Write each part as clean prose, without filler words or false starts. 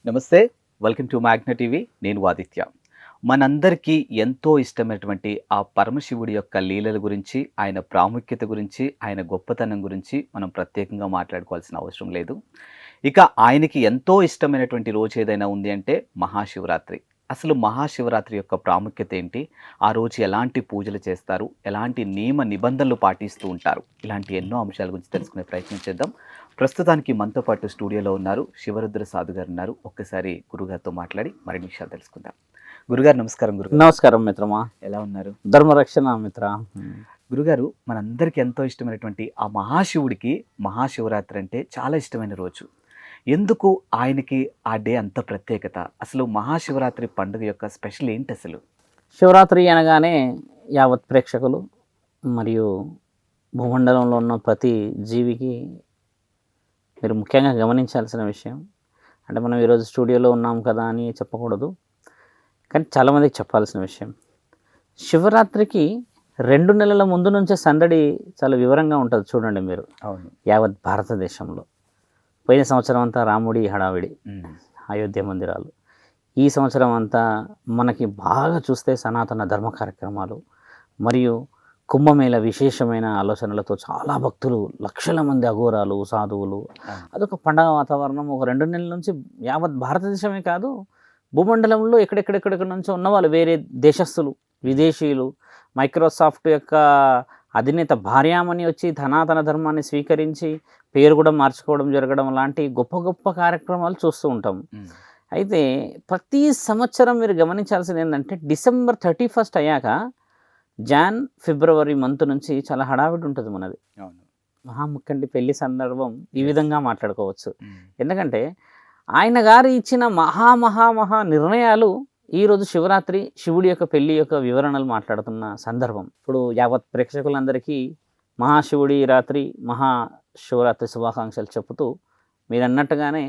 నమస్తే. Welcome to Magna TV. నేను ఆదిత్య. మనందరికీ ఎంతో ఇష్టమైనటువంటి ఆ పరమశివుడి యొక్క లీలల గురించి, ఆయన ప్రాముఖ్యత గురించి, ఆయన గొప్పతనం గురించి మనం ప్రత్యేకంగా మాట్లాడుకోవాల్సిన అవసరం లేదు. ఇక ఆయనకి ఎంతో ఇష్టమైనటువంటి రోజు ఏదైనా ఉంది అంటే మహాశివరాత్రి. అసలు మహాశివరాత్రి యొక్క ప్రాముఖ్యత ఏంటి? ఆ రోజు ఎలాంటి పూజలు చేస్తారు? ఎలాంటి నియమ నిబంధనలు పాటిస్తూ ఉంటారు? ఇలాంటి ఎన్నో అంశాల గురించి తెలుసుకునే ప్రయత్నం చేద్దాం. ప్రస్తుతానికి మనతో పాటు స్టూడియోలో ఉన్నారు శివరుద్ర సాధు గారు ఉన్నారు. ఒక్కసారి గురుగారితో మాట్లాడి మరిన్ని విషయాలు తెలుసుకుందాం. గురుగారు నమస్కారం. గురుగారు నమస్కారం మిత్రమా. ఎలా ఉన్నారు? ధర్మరక్షణ మిత్ర. గురుగారు, మనందరికీ ఎంతో ఇష్టమైనటువంటి ఆ మహాశివుడికి మహాశివరాత్రి అంటే చాలా ఇష్టమైన రోజు. ఎందుకు ఆయనకి ఆ డే అంత ప్రత్యేకత? అసలు మహాశివరాత్రి పండుగ యొక్క స్పెషల్ ఏంటి అసలు? శివరాత్రి అనగానే యావత్ ప్రేక్షకులు మరియు భూమండలంలో ఉన్న ప్రతి జీవికి మీరు ముఖ్యంగా గమనించాల్సిన విషయం, అంటే మనం ఈరోజు స్టూడియోలో ఉన్నాం కదా అని చెప్పకూడదు, కానీ చాలామందికి చెప్పాల్సిన విషయం, శివరాత్రికి 2 నెలల ముందు నుంచే సందడి చాలా వివరంగా ఉంటుంది. చూడండి మీరు, అవును, యావత్ భారతదేశంలో పోయిన సంవత్సరం అంతా రాముడి హడావిడి, అయోధ్య మందిరాలు. ఈ సంవత్సరం అంతా మనకి బాగా చూస్తే సనాతన ధర్మ కార్యక్రమాలు మరియు కుంభమేళ విశేషమైన ఆలోచనలతో చాలా భక్తులు, లక్షల మంది అఘోరాలు, సాధువులు, అదొక పండగ వాతావరణం. ఒక 2 నెలల నుంచి యావత్ భారతదేశమే కాదు, భూమండలంలో ఎక్కడెక్కడెక్కడెక్కడ నుంచో ఉన్నవాళ్ళు, వేరే దేశస్తులు, విదేశీయులు, మైక్రోసాఫ్ట్ యొక్క అధినేత భార్యామణి వచ్చి సనాతన ధర్మాన్ని స్వీకరించి పేరు కూడా మార్చుకోవడం జరగడం లాంటి గొప్ప గొప్ప కార్యక్రమాలు చూస్తూ ఉంటాం. అయితే ప్రతి సంవత్సరం మీరు గమనించాల్సింది ఏంటంటే, డిసెంబర్ 31 అయ్యాక జాన్ ఫిబ్రవరి మంత్ నుంచి చాలా హడావిడి ఉంటుంది మనది. మహాముఖండి పెళ్లి సందర్భం ఈ విధంగా మాట్లాడుకోవచ్చు. ఎందుకంటే ఆయన గారు ఇచ్చిన మహా నిర్ణయాలు ఈరోజు శివరాత్రి, శివుడి యొక్క పెళ్లి యొక్క వివరణలు మాట్లాడుతున్న సందర్భం. ఇప్పుడు యావత్ ప్రేక్షకులందరికీ మహాశివుడి రాత్రి, మహాశివరాత్రి శుభాకాంక్షలు చెబుతూ, మీరు అన్నట్టుగానే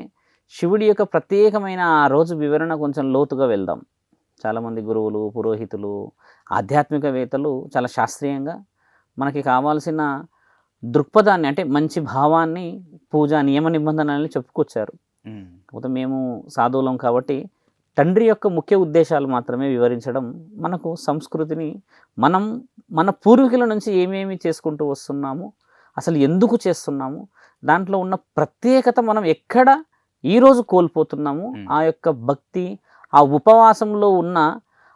శివుడి యొక్క ప్రత్యేకమైన ఆ రోజు వివరణ కొంచెం లోతుగా వెళ్దాం. చాలామంది గురువులు, పురోహితులు, ఆధ్యాత్మికవేత్తలు చాలా శాస్త్రీయంగా మనకి కావాల్సిన దృక్పథాన్ని, అంటే మంచి భావాన్ని, పూజా నియమ నిబంధనల్ని చెప్పుకొచ్చారు. కాకపోతే మేము సాధువులం కాబట్టి తండ్రి యొక్క ముఖ్య ఉద్దేశాలు మాత్రమే వివరించడం, మనకు సంస్కృతిని, మన పూర్వీకుల నుంచి ఏమేమి చేసుకుంటూ వస్తున్నాము, అసలు ఎందుకు చేస్తున్నాము, దాంట్లో ఉన్న ప్రత్యేకత మనం ఎక్కడ ఈరోజు కోల్పోతున్నాము, ఆ యొక్క భక్తి, ఆ ఉపవాసంలో ఉన్న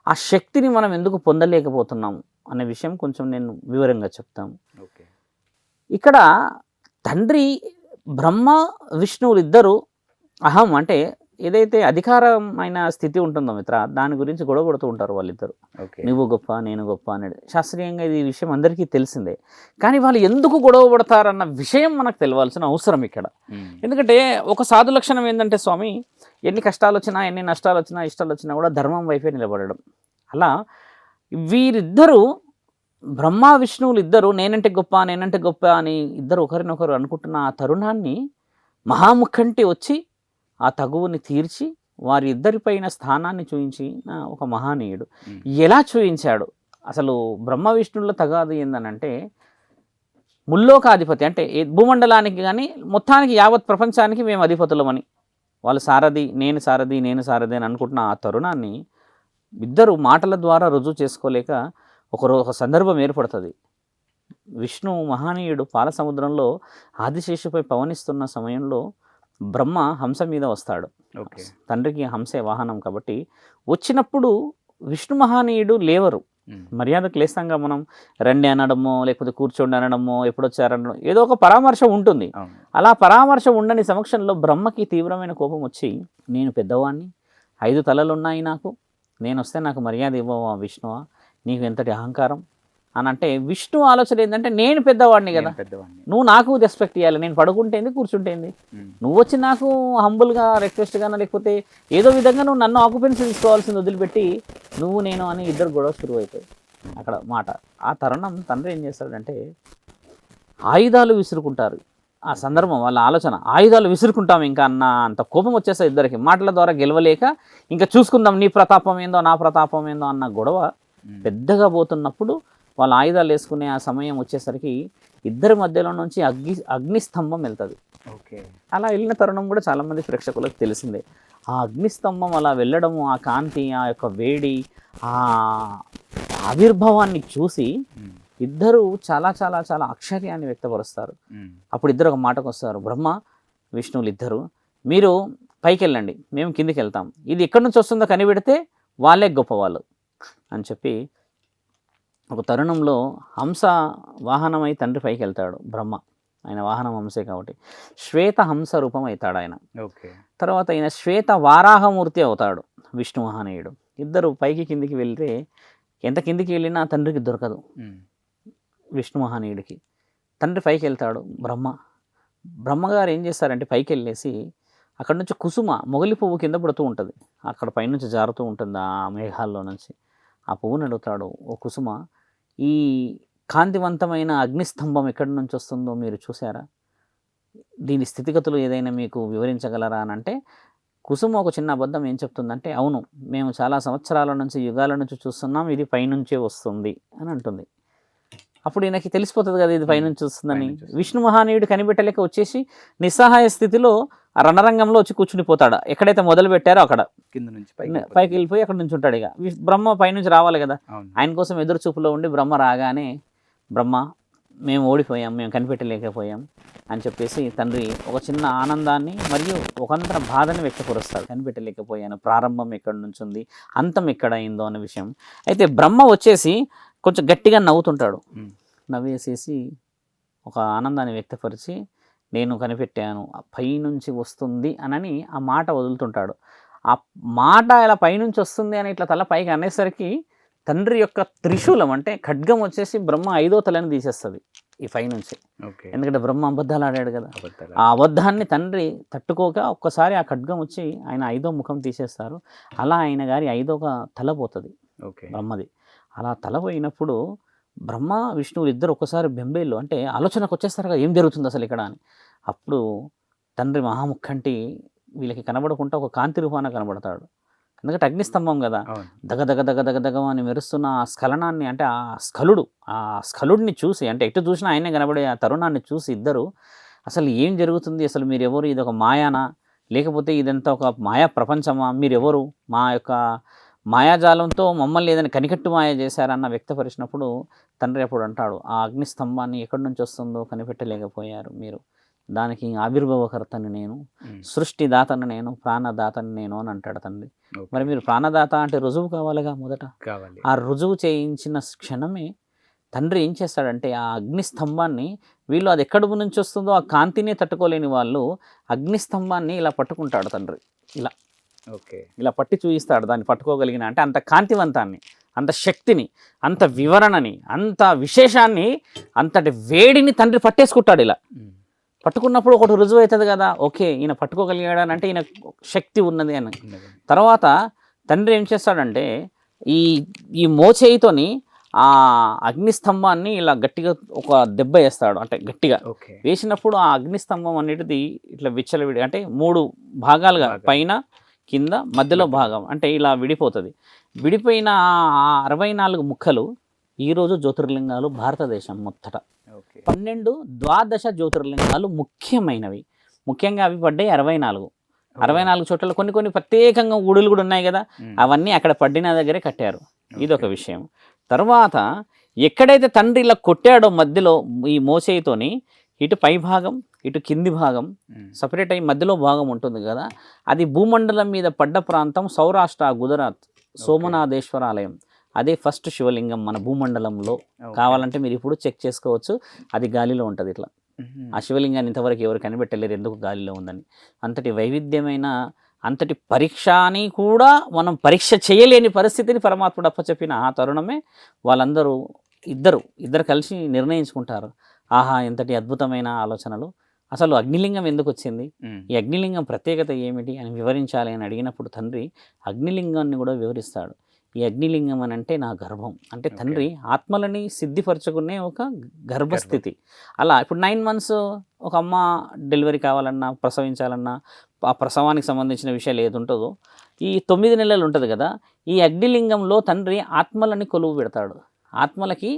ఆ శక్తిని మనం ఎందుకు పొందలేకపోతున్నాము అనే విషయం కొంచెం నేను వివరంగా చెప్తాము. ఇక్కడ తండ్రి బ్రహ్మ విష్ణువులు ఇద్దరు అహం, అంటే ఏదైతే అధికారమైన స్థితి ఉంటుందో మిత్ర, దాని గురించి గొడవ పడుతూ ఉంటారు వాళ్ళిద్దరు. నువ్వు గొప్ప, నేను గొప్ప అనేది శాస్త్రీయంగా ఇది విషయం అందరికీ తెలిసిందే. కానీ వాళ్ళు ఎందుకు గొడవ పడతారన్న విషయం మనకు తెలియాల్సిన అవసరం ఇక్కడ. ఎందుకంటే ఒక సాధు లక్షణం ఏంటంటే స్వామి, ఎన్ని కష్టాలు వచ్చినా, ఎన్ని నష్టాలు వచ్చినా, ఇష్టాలు వచ్చినా కూడా ధర్మం వైపే నిలబడడం. అలా వీరిద్దరూ, బ్రహ్మ విష్ణువులు ఇద్దరు నేనంటే గొప్ప అని ఇద్దరు ఒకరినొకరు అనుకుంటున్న ఆ తరుణాన్ని మహాముఖంటి వచ్చి ఆ తగువుని తీర్చి వారి ఇద్దరిపైన స్థానాన్ని చూయించి ఒక మహానీయుడు. ఎలా చూయించాడు? అసలు బ్రహ్మ విష్ణువుల తగాదు ఏందనంటే, ముల్లోకాధిపతి, అంటే భూమండలానికి కానీ మొత్తానికి యావత్ ప్రపంచానికి మేము అధిపతులమని, వాళ్ళు సారథి, నేను సారథి అని అనుకుంటున్న ఆ తరుణాన్ని ఇద్దరు మాటల ద్వారా రుజువు చేసుకోలేక ఒక సందర్భం ఏర్పడుతుంది. విష్ణు మహానీయుడు పాల సముద్రంలో ఆదిశేషుపై పవనిస్తున్న సమయంలో బ్రహ్మ హంస మీద వస్తాడు. తండ్రికి హంసే వాహనం కాబట్టి వచ్చినప్పుడు విష్ణు మహానీయుడు లేవరు. మర్యాద క్లేశంగా మనం రండి అనడమో, లేకపోతే కూర్చోండి అనడమో, ఎప్పుడొచ్చారనడం, ఏదో ఒక పరామర్శ ఉంటుంది. అలా పరామర్శ ఉండని సమక్షంలో బ్రహ్మకి తీవ్రమైన కోపం వచ్చి, నేను పెద్దవాడిని, 5 తలలున్నాయి నాకు, నేను వస్తే నాకు మర్యాద ఇవ్వవా విష్ణువా, నీకు ఎంతటి అహంకారం అని. అంటే విష్ణు ఆలోచన ఏంటంటే, నేను పెద్దవాడిని కదా, నువ్వు నాకు రెస్పెక్ట్ ఇవ్వాలి, నేను పడుకుంటేంది కూర్చుంటేంది, నువ్వు వచ్చి నాకు హంబుల్గా రిక్వెస్ట్గానో లేకపోతే ఏదో విధంగా నువ్వు నన్ను ఆక్యుపెన్సీ తీసుకోవాల్సింది వదిలిపెట్టి నువ్వు నేను అని ఇద్దరు గొడవ శురువు అవుతాయి అక్కడ మాట. ఆ తరుణం తండ్రి ఏం చేస్తాడంటే, ఆయుధాలు విసురుకుంటారు. ఆ సందర్భం వాళ్ళ ఆలోచన, ఆయుధాలు విసురుకుంటాం ఇంకా అన్న అంత కోపం వచ్చేస్తుంది ఇద్దరికి. మాటల ద్వారా గెలవలేక ఇంకా చూసుకుందాం నీ ప్రతాపం ఏందో నా ప్రతాపం ఏందో అన్న గొడవ పెద్దగా పోతున్నప్పుడు వాళ్ళు ఆయుధాలు వేసుకునే ఆ సమయం వచ్చేసరికి ఇద్దరి మధ్యలో నుంచి అగ్నిస్తంభం వెళ్తుంది. అలా వెళ్ళిన తరుణం కూడా చాలామంది ప్రేక్షకులకు తెలిసిందే. ఆ అగ్నిస్తంభం అలా వెళ్ళడము, ఆ కాంతి, ఆ యొక్క వేడి, ఆ ఆవిర్భావాన్ని చూసి ఇద్దరు చాలా చాలా చాలా ఆశ్చర్యాన్ని వ్యక్తపరుస్తారు. అప్పుడు ఇద్దరు ఒక మాటకు వస్తారు, బ్రహ్మ విష్ణువులు ఇద్దరు, మీరు పైకి వెళ్ళండి, మేము కిందికి వెళ్తాం, ఇది ఎక్కడి నుంచి వస్తుందో కనిపెడితే వాళ్ళే గొప్పవాళ్ళు అని చెప్పి ఒక తరుణంలో హంస వాహనమై తండ్రి పైకి వెళ్తాడు బ్రహ్మ. ఆయన వాహనం హంసే కాబట్టి శ్వేత హంస రూపం అవుతాడు ఆయన. ఓకే. తర్వాత ఆయన శ్వేత వారాహమూర్తి అవుతాడు విష్ణు మహానీయుడు. ఇద్దరు పైకి కిందికి వెళ్తే ఎంత కిందికి వెళ్ళినా తండ్రికి దొరకదు విష్ణు మహానీయుడికి. తండ్రి పైకి వెళ్తాడు బ్రహ్మగారు ఏం చేస్తారంటే పైకి వెళ్ళేసి అక్కడ నుంచి కుసుమ మొగలి పువ్వు కింద పడుతూ ఉంటుంది, అక్కడ పైనుంచి జారుతూ ఉంటుంది ఆ మేఘాల్లో నుంచి. ఆ పువ్వుని అడుగుతాడు, ఓ కుసుమ, ఈ కాంతివంతమైన అగ్నిస్తంభం ఎక్కడి నుంచి వస్తుందో మీరు చూసారా? దీని స్థితిగతులు ఏదైనా మీకు వివరించగలరా అని అంటే కుసుమ ఒక చిన్న అబద్ధం ఏం చెప్తుందంటే, అవును, మేము చాలా సంవత్సరాల నుంచి యుగాల నుంచి చూస్తున్నాం, ఇది పైనుంచే వస్తుంది అని అంటుంది. అప్పుడు ఈయనకి తెలిసిపోతుంది కదా ఇది పైనుంచి వస్తుందని. విష్ణు మహానీయుడు కనిపెట్టలేక వచ్చేసి నిస్సహాయ స్థితిలో ఆ రణరంగంలో వచ్చి కూర్చుని పోతాడు. ఎక్కడైతే మొదలు పెట్టారో అక్కడ కింద నుంచి పైకి వెళ్ళిపోయి అక్కడ నుంచి ఉంటాడు. ఇక బ్రహ్మ పైనుంచి రావాలి కదా, ఆయన కోసం ఎదురు చూపులో ఉండి బ్రహ్మ రాగానే, బ్రహ్మ మేము ఓడిపోయాం, మేము కనిపెట్టలేకపోయాం అని చెప్పేసి తండ్రి ఒక చిన్న ఆనందాన్ని మరియు ఒకంతర బాధని వ్యక్తపరుస్తాడు. కనిపెట్టలేకపోయాను, ప్రారంభం ఎక్కడి నుంచి ఉంది, అంతం ఎక్కడ అయిందో అనే విషయం. అయితే బ్రహ్మ వచ్చేసి కొంచెం గట్టిగా నవ్వుతుంటాడు. నవ్వేసేసి ఒక ఆనందాన్ని వ్యక్తపరిచి, నేను కనిపెట్టాను, పైనుంచి వస్తుంది అని ఆ మాట వదులుతుంటాడు. ఆ మాట ఇలా పైనుంచి వస్తుంది అని ఇట్లా తల పైకి అనేసరికి తండ్రి యొక్క త్రిశూలం అంటే ఖడ్గం వచ్చేసి బ్రహ్మ 5వ తలని తీసేస్తుంది ఈ పైనుంచి. ఎందుకంటే బ్రహ్మ అబద్ధాలు ఆడాడు కదా, ఆ అబద్ధాన్ని తండ్రి తట్టుకోక ఒక్కసారి ఆ ఖడ్గం వచ్చి ఆయన 5వ ముఖం తీసేస్తారు. అలా ఆయన గారి 5వ తల పోతుంది బ్రహ్మది. అలా తల పోయినప్పుడు బ్రహ్మ విష్ణువులు ఇద్దరు ఒక్కసారి బెంబేలు అంటే ఆలోచనకు వచ్చేస్తారు కదా, ఏం జరుగుతుంది అసలు ఇక్కడ అని. అప్పుడు తండ్రి మహాముఖంటి వీళ్ళకి కనబడకుండా ఒక కాంతి రూపాన కనబడతాడు. ఎందుకంటే అగ్నిస్తంభం కదా, దగ దగ దగ దగ దగ అని మెరుస్తున్న ఆ స్ఖలనాన్ని అంటే ఆ స్ఖలుడిని చూసి, అంటే ఎటు చూసినా ఆయనే కనబడే ఆ తరుణాన్ని చూసి ఇద్దరు అసలు ఏం జరుగుతుంది, అసలు మీరెవరు, ఇది ఒక మాయానా లేకపోతే ఇదంతా ఒక మాయా ప్రపంచమా, మీరెవరు, మా యొక్క మాయాజాలంతో మమ్మల్ని ఏదైనా కనికట్టు మాయ చేశారన్న వ్యక్తపరిచినప్పుడు తండ్రి అప్పుడు అంటాడు, ఆ అగ్నిస్తంభాన్ని ఎక్కడి నుంచి వస్తుందో కనిపెట్టలేకపోయారు మీరు, దానికి ఆవిర్భవకర్తని నేను, సృష్టిదాతను నేను, ప్రాణదాతని నేను అని అంటాడు తండ్రి. మరి మీరు ప్రాణదాత అంటే రుజువు కావాలిగా, మొదట ఆ రుజువు చేయించిన క్షణమే తండ్రి ఏం చేస్తాడంటే ఆ అగ్నిస్తంభాన్ని, వీళ్ళు అది ఎక్కడి నుంచి వస్తుందో ఆ కాంతిని తట్టుకోలేని వాళ్ళు అగ్నిస్తంభాన్ని ఇలా పట్టుకుంటాడు తండ్రి, ఇలా పట్టి చూపిస్తాడు దాన్ని పట్టుకోగలిగిన, అంటే అంత కాంతివంతాన్ని, అంత శక్తిని, అంత వివరణని, అంత విశేషాన్ని, అంతటి వేడిని తండ్రి పట్టేసుకుంటాడు. ఇలా పట్టుకున్నప్పుడు ఒకటి రుజువు అవుతుంది కదా, ఓకే ఈయన పట్టుకోగలిగాడు అంటే ఈయన శక్తి ఉన్నది అని. తర్వాత తండ్రి ఏం చేస్తాడంటే ఈ మోచేయితోని ఆ అగ్నిస్తంభాన్ని ఇలా గట్టిగా ఒక దెబ్బ వేస్తాడు, అంటే గట్టిగా వేసినప్పుడు ఆ అగ్నిస్తంభం అనేటిది ఇట్లా విచ్చలవిడి అంటే 3 భాగాలుగా, పైన కింద మధ్యలో భాగం అంటే ఇలా విడిపోతుంది. విడిపోయిన ఆ 64 ముక్కలు ఈరోజు జ్యోతిర్లింగాలు భారతదేశం మొత్తట 12 ద్వాదశ జ్యోతిర్లింగాలు ముఖ్యమైనవి. ముఖ్యంగా అవి పడ్డాయి 64 చోట్ల. కొన్ని ప్రత్యేకంగా గుడులు కూడా ఉన్నాయి కదా, అవన్నీ అక్కడ పడిన దగ్గరే కట్టారు. ఇదొక విషయం. తర్వాత ఎక్కడైతే తండ్రి ఇలా కొట్టాడో మధ్యలో ఈ మోచేయితోని, ఇటు పై భాగం ఇటు కింది భాగం సపరేట్ అయ్యి మధ్యలో భాగం ఉంటుంది కదా, అది భూమండలం మీద పడ్డ ప్రాంతం సౌరాష్ట్ర, గుజరాత్, సోమనాథేశ్వర ఆలయం. అదే ఫస్ట్ శివలింగం మన భూమండలంలో. కావాలంటే మీరు ఇప్పుడు చెక్ చేసుకోవచ్చు, అది గాలిలో ఉంటుంది ఇట్లా. ఆ శివలింగాన్ని ఇంతవరకు ఎవరు కనిపెట్టలేరు ఎందుకు గాలిలో ఉందని. అంతటి వైవిధ్యమైన, అంతటి పరీక్ష అని కూడా మనం పరీక్ష చేయలేని పరిస్థితిని పరమాత్ముడు అప్పచెప్పిన ఆ తరుణమే వాళ్ళందరూ ఇద్దరు కలిసి నిర్ణయించుకుంటారు, ఆహా ఎంతటి అద్భుతమైన ఆలోచనలు, అసలు అగ్నిలింగం ఎందుకు వచ్చింది, ఈ అగ్నిలింగం ప్రత్యేకత ఏమిటి అని వివరించాలి అని అడిగినప్పుడు తండ్రి అగ్నిలింగాన్ని కూడా వివరిస్తాడు. ఈ అగ్నిలింగం అని అంటే నా గర్భం, అంటే తండ్రి ఆత్మలని సిద్ధిపరచుకునే ఒక గర్భస్థితి. అలా ఇప్పుడు 9 months ఒక అమ్మ డెలివరీ కావాలన్నా, ప్రసవించాలన్నా, ఆ ప్రసవానికి సంబంధించిన విషయాలు ఏది ఉంటుందో, ఈ 9 నెలలు ఉంటుంది కదా, ఈ అగ్నిలింగంలో తండ్రి ఆత్మలని కొలువు పెడతాడు. ఆత్మలకి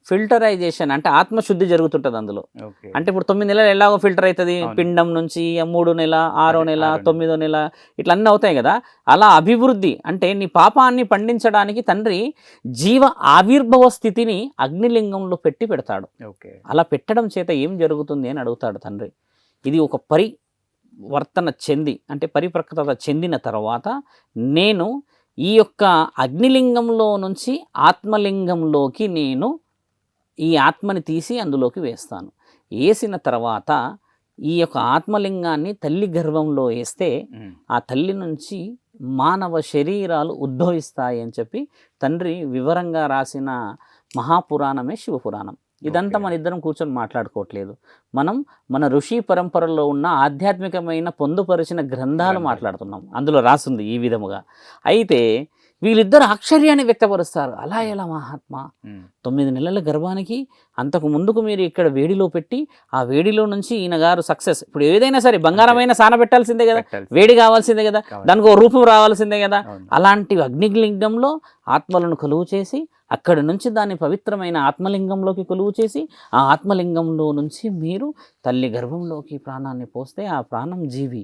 ఫిల్టరైజేషన్ అంటే ఆత్మశుద్ధి జరుగుతుంటుంది అందులో. ఓకే. అంటే ఇప్పుడు 9 నెలలు ఎలాగో ఫిల్టర్ అవుతుంది, అవును. పిండం నుంచి 3వ నెల, 6వ అదే నెల, 6వ నెల. 9వ నెల ఇట్లా అన్నీ అవుతాయి కదా. అలా అభివృద్ధి అంటే నీ పాపాన్ని పండించడానికి తండ్రి జీవ ఆవిర్భవ స్థితిని అగ్నిలింగంలో పెడతాడు. ఓకే. అలా పెట్టడం చేత ఏం జరుగుతుంది అని అడుగుతాడు తండ్రి. ఇది ఒక పరివర్తన చెంది అంటే పరిపక్వత చెందిన తర్వాత నేను ఈ యొక్క అగ్నిలింగంలో నుంచి ఆత్మలింగంలోకి నేను ఈ ఆత్మని తీసి అందులోకి వేస్తాను. వేసిన తర్వాత ఈ యొక్క ఆత్మలింగాన్ని తల్లి గర్భంలో వేస్తే ఆ తల్లి నుంచి మానవ శరీరాలు ఉద్భవిస్తాయి అని చెప్పి తండ్రి వివరంగా రాసిన మహాపురాణమే శివపురాణం. ఇదంతా మన ఇద్దరం కూర్చొని మాట్లాడుకోవట్లేదు. మనం మన ఋషి పరంపరలో ఉన్న ఆధ్యాత్మికమైన పొందుపరిచిన గ్రంథాలు మాట్లాడుతున్నాం. అందులో రాసింది ఈ విధముగా. అయితే వీళ్ళిద్దరు ఆశ్చర్యాన్ని వ్యక్తపరుస్తారు. అలా ఎలా మహాత్మా 9 నెలల గర్భానికి అంతకు ముందుకు మీరు ఇక్కడ వేడిలో పెట్టి ఆ వేడిలో నుంచి ఈయన గారు సక్సెస్. ఇప్పుడు ఏదైనా సరే బంగారమైన సానబెట్టాల్సిందే కదా, వేడి కావాల్సిందే కదా, దానికి ఒక రూపం రావాల్సిందే కదా. అలాంటి అగ్నిలింగంలో ఆత్మలను కొలువు చేసి అక్కడి నుంచి దాన్ని పవిత్రమైన ఆత్మలింగంలోకి కొలువు చేసి ఆ ఆత్మలింగంలో నుంచి మీరు తల్లి గర్భంలోకి ప్రాణాన్ని పోస్తే ఆ ప్రాణం జీవి.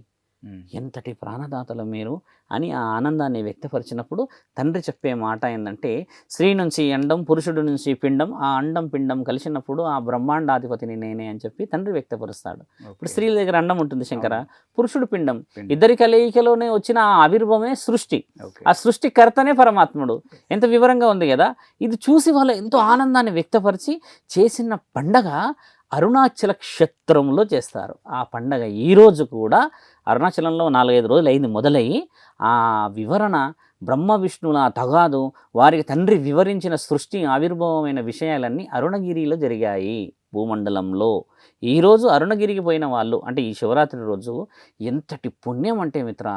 ఎంతటి ప్రాణదాతలు మీరు అని ఆ ఆనందాన్ని వ్యక్తపరిచినప్పుడు తండ్రి చెప్పే మాట ఏంటంటే, స్త్రీ నుంచి అండం, పురుషుడు నుంచి పిండం, ఆ అండం పిండం కలిసినప్పుడు ఆ బ్రహ్మాండాధిపతిని నేనే అని చెప్పి తండ్రి వ్యక్తపరుస్తాడు. ఇప్పుడు స్త్రీల దగ్గర అండం ఉంటుంది శంకర, పురుషుడు పిండం, ఇద్దరి కలయికలోనే వచ్చిన ఆ ఆవిర్భవమే సృష్టి. ఆ సృష్టికర్తనే పరమాత్ముడు. ఎంత వివరంగా ఉంది కదా. ఇది చూసి వాళ్ళు ఎంతో ఆనందాన్ని వ్యక్తపరిచి చేసిన పండగ అరుణాచల క్షేత్రంలో చేస్తారు. ఆ పండగ ఈరోజు కూడా అరుణాచలంలో 4-5 రోజులు అయింది మొదలయ్యి. ఆ వివరణ బ్రహ్మ విష్ణుల తగాదు వారికి తండ్రి వివరించిన సృష్టి ఆవిర్భావమైన విషయాలన్నీ అరుణగిరిలో జరిగాయి భూమండలంలో. ఈరోజు అరుణగిరికి పోయిన వాళ్ళు అంటే ఈ శివరాత్రి రోజు ఎంతటి పుణ్యం అంటే మిత్ర,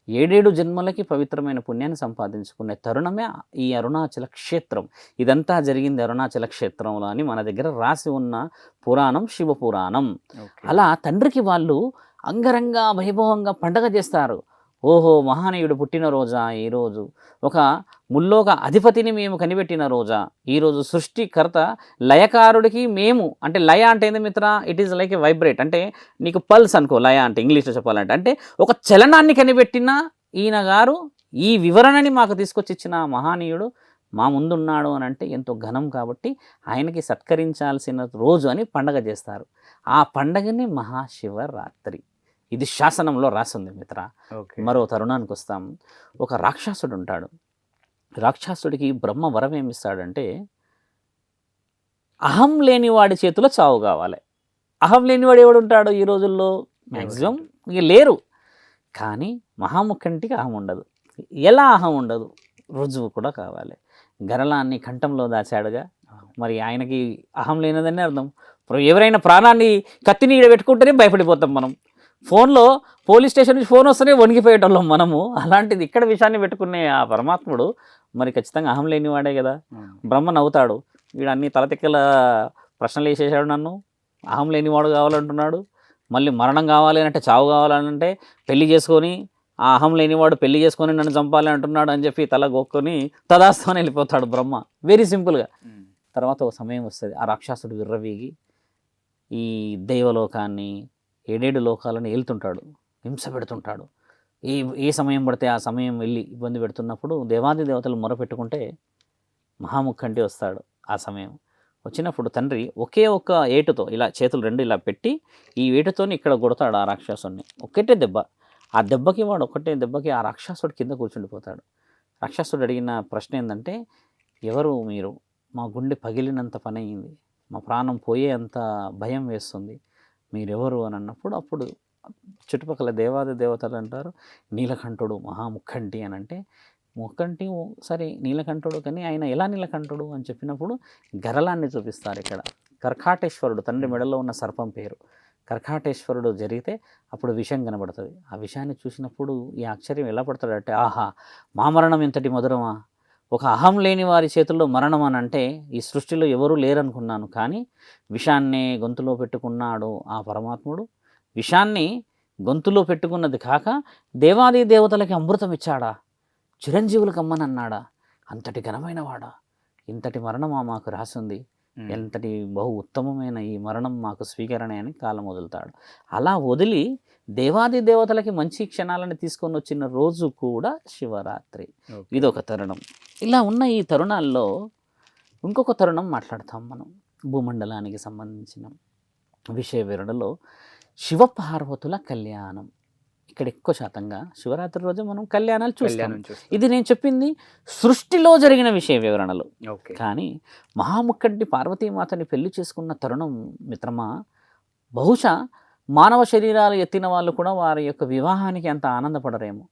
7 జన్మలకి పవిత్రమైన పుణ్యాన్ని సంపాదించుకునే తరుణమే ఈ అరుణాచల క్షేత్రం. ఇదంతా జరిగింది అరుణాచల క్షేత్రంలో అని మన దగ్గర రాసి ఉన్న పురాణం శివపురాణం. అలా తండ్రికి వాళ్ళు అంగరంగ వైభవంగా పండగ చేస్తారు. ఓహో, మహానీయుడు పుట్టినరోజా ఈరోజు, ఒక ముల్లోక అధిపతిని మేము కనిపెట్టిన రోజా ఈరోజు, సృష్టికర్త లయకారుడికి మేము అంటే లయ అంటే ఏంది మిత్ర, it is like A vibrate అంటే నీకు పల్స్ అనుకో లయ అంటే ఇంగ్లీష్లో చెప్పాలంటే. అంటే ఒక చలనాన్ని కనిపెట్టిన ఈయన గారు ఈ వివరణని మాకు తీసుకొచ్చి ఇచ్చిన మహానీయుడు మా ముందున్నాడు అని అంటే ఎంతో ఘనం. కాబట్టి ఆయనకి సత్కరించాల్సిన రోజు అని పండగ చేస్తారు. ఆ పండగని మహాశివరాత్రి. ఇది శాసనంలో రాసింది మిత్ర. మరో తరుణానికి వస్తాం. ఒక రాక్షసుడు ఉంటాడు. రాక్షసుడికి బ్రహ్మ వరం ఏమిస్తాడంటే, అహం లేనివాడి చేతిలో చావు కావాలి. అహం లేనివాడు ఎవడు ఉంటాడు ఈ రోజుల్లో? మ్యాక్సిమం ఇక లేరు. కానీ మహాముఖంటికి అహం ఉండదు. ఎలా అహం ఉండదు? రుజువు కూడా కావాలి. గరళాన్ని కంఠంలో దాచాడుగా, మరి ఆయనకి అహం లేనిదని అర్థం. ఎవరైనా ప్రాణాన్ని కత్తిని పెట్టుకుంటేనే భయపడిపోతాం మనం. ఫోన్లో పోలీస్ స్టేషన్ నుంచి ఫోన్ వస్తేనే వణికిపోయేటోళ్ళం మనము. అలాంటిది ఇక్కడ విషయాన్ని పెట్టుకునే ఆ పరమాత్ముడు మరి ఖచ్చితంగా అహం లేనివాడే కదా. బ్రహ్మ నవ్వుతాడు, వీడు అన్ని తలతిక్కల ప్రశ్నలు వేసేసాడు, నన్ను అహం లేనివాడు కావాలంటున్నాడు, మళ్ళీ మరణం కావాలి అంటే చావు కావాలంటే పెళ్లి చేసుకొని ఆ అహం లేనివాడు పెళ్లి చేసుకొని నన్ను చంపాలి అంటున్నాడు అని చెప్పి తల గొక్కుని తదాస్తూనే వెళ్ళిపోతాడు బ్రహ్మ. వెరీ సింపుల్గా. తర్వాత ఒక సమయం వస్తుంది, ఆ రాక్షసుడు విర్రవీగి ఈ దైవలోకాన్ని 7 లోకాలను ఏలుతుంటాడు, హింస పెడుతుంటాడు. ఏ సమయం పడితే ఆ సమయం వెళ్ళి ఇబ్బంది పెడుతున్నప్పుడు దేవాది దేవతలు మొరపెట్టుకుంటే మహాముఖంటి వస్తాడు. ఆ సమయం వచ్చినప్పుడు తండ్రి ఒకే ఒక్క ఏటుతో ఇలా చేతులు 2 ఇలా పెట్టి ఈ ఏటుతోని ఇక్కడ కొడతాడు ఆ రాక్షసుడిని. ఒక్కటే దెబ్బ. ఆ దెబ్బకి వాడు ఒక్కటే దెబ్బకి ఆ రాక్షసుడు కింద కూర్చుండిపోతాడు. రాక్షసుడు అడిగిన ప్రశ్న ఏంటంటే, ఎవరు మీరు? మా గుండె పగిలినంత పని అయింది, మా ప్రాణం పోయే అంత భయం వేస్తుంది, మీరెవరు అని అన్నప్పుడు అప్పుడు చుట్టుపక్కల దేవాది దేవతలు అంటారు, నీలకంఠుడు మహాముఖంటి అని. అంటే ముఖంటి సరే నీలకంఠుడు, కానీ ఆయన ఎలా నీలకంఠుడు అని చెప్పినప్పుడు గరళాన్ని చూపిస్తారు. ఇక్కడ కర్కాటేశ్వరుడు, తండ్రి మెడలో ఉన్న సర్పం పేరు కర్కాటేశ్వరుడు జరిగితే అప్పుడు విషం కనబడుతుంది. ఆ విషయాన్ని చూసినప్పుడు ఈ ఆశ్చర్యం ఎలా పడతాడంటే, ఆహా, మా మరణం ఎంతటి మధురమా, ఒక అహం లేని వారి చేతుల్లో మరణం అని అంటే ఈ సృష్టిలో ఎవరూ లేరనుకున్నాను, కానీ విషాన్నే గొంతులో పెట్టుకున్నాడు ఆ పరమాత్ముడు. విషాన్ని గొంతులో పెట్టుకున్నది కాక దేవాది దేవతలకి అమృతం ఇచ్చాడా, చిరంజీవులకు అమ్మనన్నాడా, అంతటి ఘనమైన వాడా, ఇంతటి మరణమా మాకు రాసింది, ఎంతటి బహు ఉత్తమమైన ఈ మరణం మాకు స్వీకరణ అని కాలం వదులుతాడు. అలా వదిలి దేవాది దేవతలకి మంచి క్షణాలను తీసుకొని వచ్చిన రోజు కూడా శివరాత్రి. ఇదొక తరుణం. ఇలా ఉన్న ఈ తరుణాల్లో ఇంకొక తరుణం మాట్లాడతాం మనం. భూమండలానికి సంబంధించిన విషయ వివరణలో శివపార్వతుల కళ్యాణం. ఇక్కడ ఎక్కువ శాతంగా శివరాత్రి రోజు మనం కళ్యాణాలు చూస్తాం. ఇది నేను చెప్పింది సృష్టిలో జరిగిన విషయ వివరణలు. కానీ మహాముఖంటి పార్వతీమాతని పెళ్లి చేసుకున్న తరుణం మిత్రమా, బహుశా మానవ శరీరాలు ఎత్తిన వాళ్ళు కూడా వారి యొక్క వివాహానికి అంత ఆనందపడరేమో.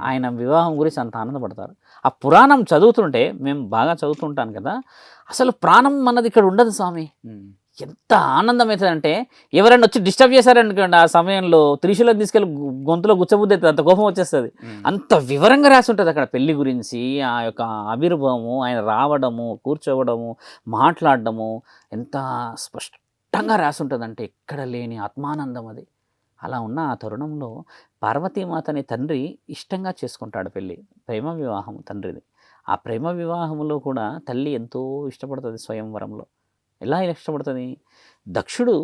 ఆయన వివాహం గురించి అంత ఆనందపడతారు. ఆ పురాణం చదువుతుంటే మేము బాగా చదువుతుంటాను కదా, అసలు ప్రాణం అన్నది ఇక్కడ ఉండదు స్వామి. ఎంత ఆనందం అవుతుందంటే ఎవరైనా వచ్చి డిస్టర్బ్ చేశారనుకోండి ఆ సమయంలో త్రిశూలం తీసుకెళ్ళి గొంతులో గుచ్చబుద్ధి అవుతుంది, అంత కోపం వచ్చేస్తుంది. అంత వివరంగా రాసి ఉంటుంది అక్కడ పెళ్లి గురించి, ఆ యొక్క ఆవిర్భావము, ఆయన రావడము, కూర్చోవడము, మాట్లాడడము ఎంత స్పష్టంగా రాసి ఉంటుంది అంటే ఎక్కడ లేని ఆత్మానందం అది. అలా ఉన్న ఆ తరుణంలో పార్వతీమాతని తండ్రి ఇష్టంగా చేసుకుంటాడు పెళ్ళి. ప్రేమ వివాహం తండ్రిది. ఆ ప్రేమ వివాహంలో కూడా తల్లి ఎంతో ఇష్టపడుతుంది స్వయంవరంలో. ఎలా ఇష్టపడుతుంది? దక్షుడు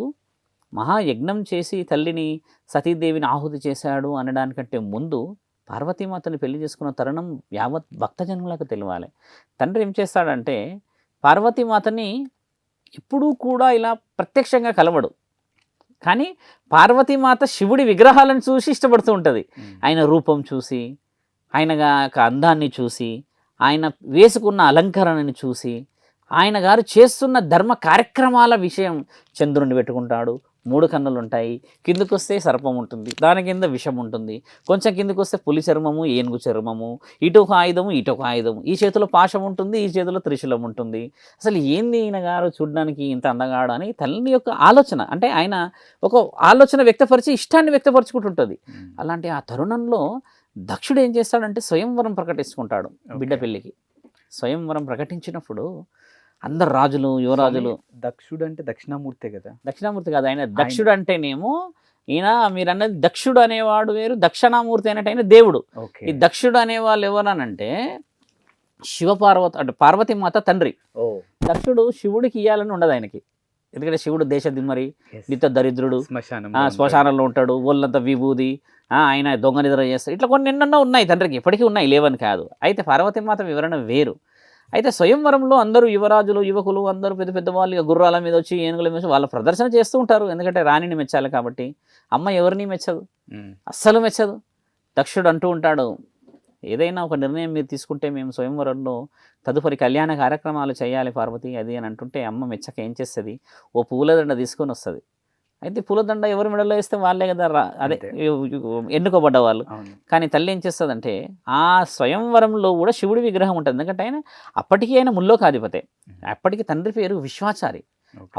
మహాయజ్ఞం చేసి తల్లిని సతీదేవిని ఆహుతి చేశాడు అనడానికంటే ముందు పార్వతీమాతని పెళ్లి చేసుకున్న తరుణం యావత్ భక్తజనులకు తెలియాలి. తండ్రి ఏం చేస్తాడంటే పార్వతీమాతని ఎప్పుడూ కూడా ఇలా ప్రత్యక్షంగా కలవడు, కానీ పార్వతీమాత శివుడి విగ్రహాలను చూసి ఇష్టపడుతూ ఉంటుంది. ఆయన రూపం చూసి, ఆయన యొక్క అందాన్ని చూసి, ఆయన వేసుకున్న అలంకరణని చూసి, ఆయన గారు చేస్తున్న ధర్మ కార్యక్రమాల విషయం. చంద్రుడిని పెట్టుకుంటాడు, 3 కన్నులు ఉంటాయి, కిందకు వస్తే సర్పం ఉంటుంది, దాని కింద విషం ఉంటుంది, కొంచెం కిందకు వస్తే పులి చర్మము, ఏనుగు చర్మము, ఇటు ఒక ఆయుధము, ఇటు ఒక ఆయుధము, ఈ చేతిలో పాశం ఉంటుంది, ఈ చేతిలో త్రిశూలం ఉంటుంది. అసలు ఏంది ఈయన గారు చూడడానికి ఇంత అందగాడు అని తల్లి యొక్క ఆలోచన, అంటే ఆయన ఒక ఆలోచన వ్యక్తపరిచి ఇష్టాన్ని వ్యక్తపరచుకుంటుంటుంది. అలాంటి ఆ తరుణంలో దక్షుడు ఏం చేస్తాడంటే స్వయంవరం ప్రకటించుకుంటాడు బిడ్డ పెళ్ళికి. స్వయంవరం ప్రకటించినప్పుడు అందరు రాజులు, యువరాజులు. దక్షుడు అంటే దక్షిణామూర్తే కదా? దక్షిణామూర్తి కాదు, ఆయన దక్షుడు అంటేనేమో ఈయన మీరు అన్నది దక్షుడు అనేవాడు వేరు, దక్షిణామూర్తి అనేట ఆయన దేవుడు. ఈ దక్షుడు అనేవాళ్ళు ఎవరనంటే శివపార్వతి, అంటే పార్వతీమాత తండ్రి. దక్షుడు శివుడికి ఇయ్యాలని ఉండదు ఆయనకి, ఎందుకంటే శివుడు దేశదిమ్మరి, నిత్య దరిద్రుడు, శ్మశానంలో ఉంటాడు, ఒళ్ళంతా విభూది, ఆయన దొంగ నిద్ర చేస్తాడు. ఇట్లా కొన్ని ఎన్నెన్నో ఉన్నాయి తండ్రికి, ఇప్పటికీ ఉన్నాయి, లేవని కాదు. అయితే పార్వతీమాత వివరణ వేరు. అయితే స్వయంవరంలో అందరూ యువరాజులు, యువకులు అందరూ పెద్ద పెద్ద వాళ్ళు గుర్రాల మీద వచ్చి, ఏనుగుల మీద వాళ్ళ ప్రదర్శన చేస్తూ ఉంటారు. ఎందుకంటే రాణిని మెచ్చాలి కాబట్టి. అమ్మ ఎవరిని మెచ్చదు, అస్సలు మెచ్చదు. దక్షుడు అంటూ ఉంటాడు, ఏదైనా ఒక నిర్ణయం మీరు తీసుకుంటే మేము స్వయంవరంలో తదుపరి కళ్యాణ కార్యక్రమాలు చేయాలి పార్వతి అది అని అంటుంటే అమ్మ మెచ్చక ఏం చేస్తుంది, ఓ పూలదండ తీసుకొని వస్తుంది. అయితే పూలదండ ఎవరి మెడలో వేస్తే వాళ్ళే కదా అదే ఎన్నుకోబడ్డ వాళ్ళు. కానీ తల్లి ఏం చేస్తుందంటే ఆ స్వయంవరంలో కూడా శివుడి విగ్రహం ఉంటుంది. ఎందుకంటే ఆయన అప్పటికీ ఆయన ముల్లోకాధిపతే, అప్పటికి తండ్రి పేరు విశ్వాచారి,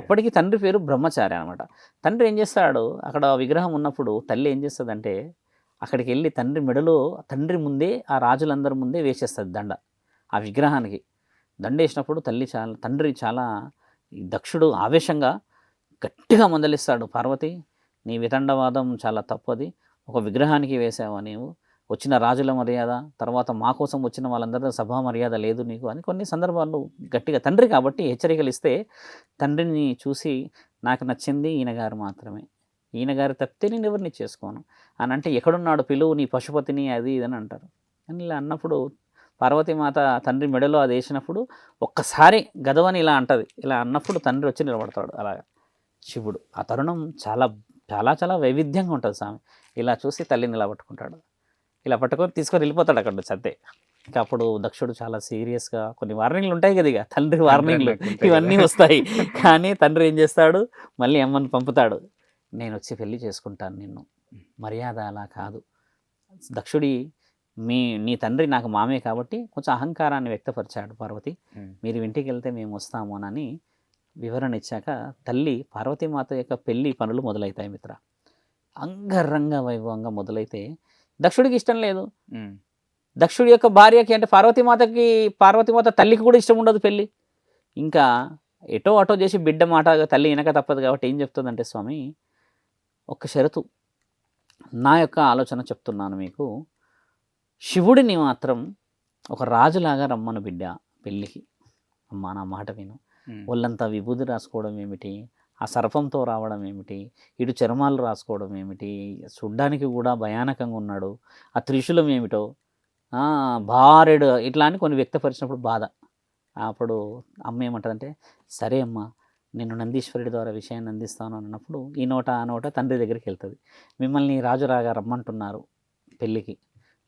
అప్పటికి తండ్రి పేరు బ్రహ్మచారి అనమాట. తండ్రి ఏం చేస్తాడు, అక్కడ విగ్రహం ఉన్నప్పుడు తల్లి ఏం చేస్తుందంటే అక్కడికి వెళ్ళి తండ్రి మెడలో, తండ్రి ముందే, ఆ రాజులందరి ముందే వేసేస్తుంది దండ. ఆ విగ్రహానికి దండ వేసినప్పుడు తండ్రి చాలా దక్షుడు ఆవేశంగా గట్టిగా మందలిస్తాడు, పార్వతి నీ వితండవాదం చాలా తప్పది, ఒక విగ్రహానికి వేసావా నీవు, వచ్చిన రాజుల మర్యాద, తర్వాత మా కోసం వచ్చిన వాళ్ళందరూ సభా మర్యాద లేదు నీకు అని కొన్ని సందర్భాల్లో గట్టిగా తండ్రి కాబట్టి హెచ్చరికలు ఇస్తే, తండ్రిని చూసి నాకు నచ్చింది ఈయన గారు మాత్రమే, ఈయన గారు తప్పితే నేను ఎవరిని చేసుకోను అని అంటే, ఎక్కడున్నాడు పిలువు నీ పశుపతిని అది ఇదని అంటారు. అని ఇలా అన్నప్పుడు పార్వతీమాత తండ్రి మెడలో అది వేసినప్పుడు ఒక్కసారి గదవని ఇలా అంటది. ఇలా అన్నప్పుడు తండ్రి వచ్చి నిలబడతాడు అలాగా శివుడు. ఆ తరుణం చాలా చాలా చాలా వైవిధ్యంగా ఉంటుంది స్వామి. ఇలా చూసి తల్లిని ఇలా పట్టుకుంటాడు, ఇలా పట్టుకొని తీసుకొని వెళ్ళిపోతాడు అక్కడ నుంచి అంతే. ఇంకా అప్పుడు దక్షుడు చాలా సీరియస్గా, కొన్ని వార్నింగ్లు ఉంటాయి కదా, ఇక తండ్రి వార్నింగ్లు ఇవన్నీ వస్తాయి. కానీ తండ్రి ఏం చేస్తాడు, మళ్ళీ అమ్మని పంపుతాడు, నేను వచ్చి పెళ్లి చేసుకుంటాను నిన్ను, మర్యాద అలా కాదు, దక్షుడి నీ తండ్రి నాకు మామే కాబట్టి కొంచెం అహంకారాన్ని వ్యక్తపరిచాడు పార్వతి, మీరు ఇంటికి వెళ్తే మేము వస్తాము అని వివరణ ఇచ్చాక తల్లి పార్వతీమాత యొక్క పెళ్లి పనులు మొదలవుతాయి మిత్ర. అంగరంగ వైభవంగా మొదలైతే దక్షుడికి ఇష్టం లేదు. దక్షుడి యొక్క భార్యకి అంటే పార్వతీమాత తల్లికి కూడా ఇష్టం ఉండదు పెళ్ళి. ఇంకా ఎటో అటో చేసి బిడ్డ మాట తల్లి వినక తప్పదు కాబట్టి ఏం చెప్తుందంటే, స్వామి ఒక్క షరతు, నా యొక్క ఆలోచన చెప్తున్నాను మీకు, శివుడిని మాత్రం ఒక రాజులాగా రమ్మను బిడ్డ పెళ్ళికి, అమ్మా నా మాట విను ఒళ్ళంతా విభూది రాసుకోవడం ఏమిటి, ఆ సర్పంతో రావడం ఏమిటి, ఇటు చర్మాలు రాసుకోవడం ఏమిటి, చూడ్డానికి కూడా భయానకంగా ఉన్నాడు, ఆ త్రిశూలం ఏమిటో, భార్యడు ఇట్లా అని కొన్ని వ్యక్తపరిచినప్పుడు బాధ. అప్పుడు అమ్మ ఏమంటుందంటే, సరే అమ్మ నేను నందీశ్వరుడి ద్వారా విషయాన్ని అందిస్తాను అన్నప్పుడు ఈ నోట ఆ నోట తండ్రి దగ్గరికి వెళ్తుంది. మిమ్మల్ని రాజురాగా రమ్మంటున్నారు పెళ్ళికి,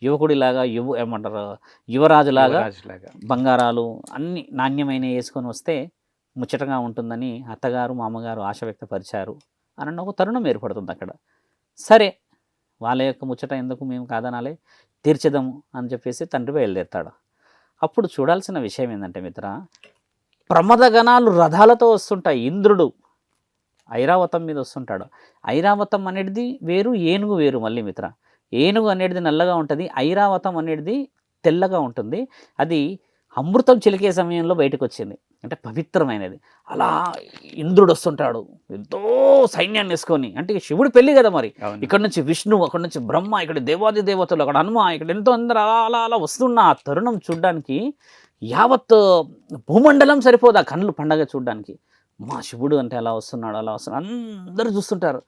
యువకుడిలాగా ఏమంటారు యువరాజులాగా బంగారాలు అన్ని నాణ్యమైన వేసుకొని వస్తే ముచ్చటగా ఉంటుందని అత్తగారు మామగారు ఆశ వ్యక్తపరిచారు అని ఒక తరుణం ఏర్పడుతుంది అక్కడ. సరే వాళ్ళ యొక్క ముచ్చట ఎందుకు మేము కాదనాలే, తీర్చేదాము అని చెప్పేసి తండ్రి బయలుదేరుతాడు. అప్పుడు చూడాల్సిన విషయం ఏంటంటే మిత్ర, ప్రమదగణాలు రథాలతో వస్తుంటాయి. ఇంద్రుడు ఐరావతం మీద వస్తుంటాడు. ఐరావతం అనేది వేరు, ఏనుగు వేరు. మళ్ళీ మిత్ర, ఏనుగు అనేది నల్లగా ఉంటుంది, ఐరావతం అనేది తెల్లగా ఉంటుంది. అది అమృతం చిలికే సమయంలో బయటకు వచ్చింది, అంటే పవిత్రమైనది. అలా ఇంద్రుడు వస్తుంటాడు ఎంతో సైన్యాన్ని వేసుకొని, అంటే శివుడు పెళ్ళి కదా మరి, ఇక్కడ నుంచి విష్ణువు, అక్కడ నుంచి బ్రహ్మ, ఇక్కడ దేవాది దేవతలు, అక్కడ హనుమ, ఇక్కడ ఎంతో అందరూ అలా అలా అలా వస్తున్న ఆ తరుణం చూడ్డానికి యావత్ భూమండలం సరిపోదు ఆ కళ్ళు పండగ చూడ్డానికి. మా శివుడు అంటే అలా వస్తున్నాడు, అలా వస్తున్నాడు, అందరూ చూస్తుంటారు.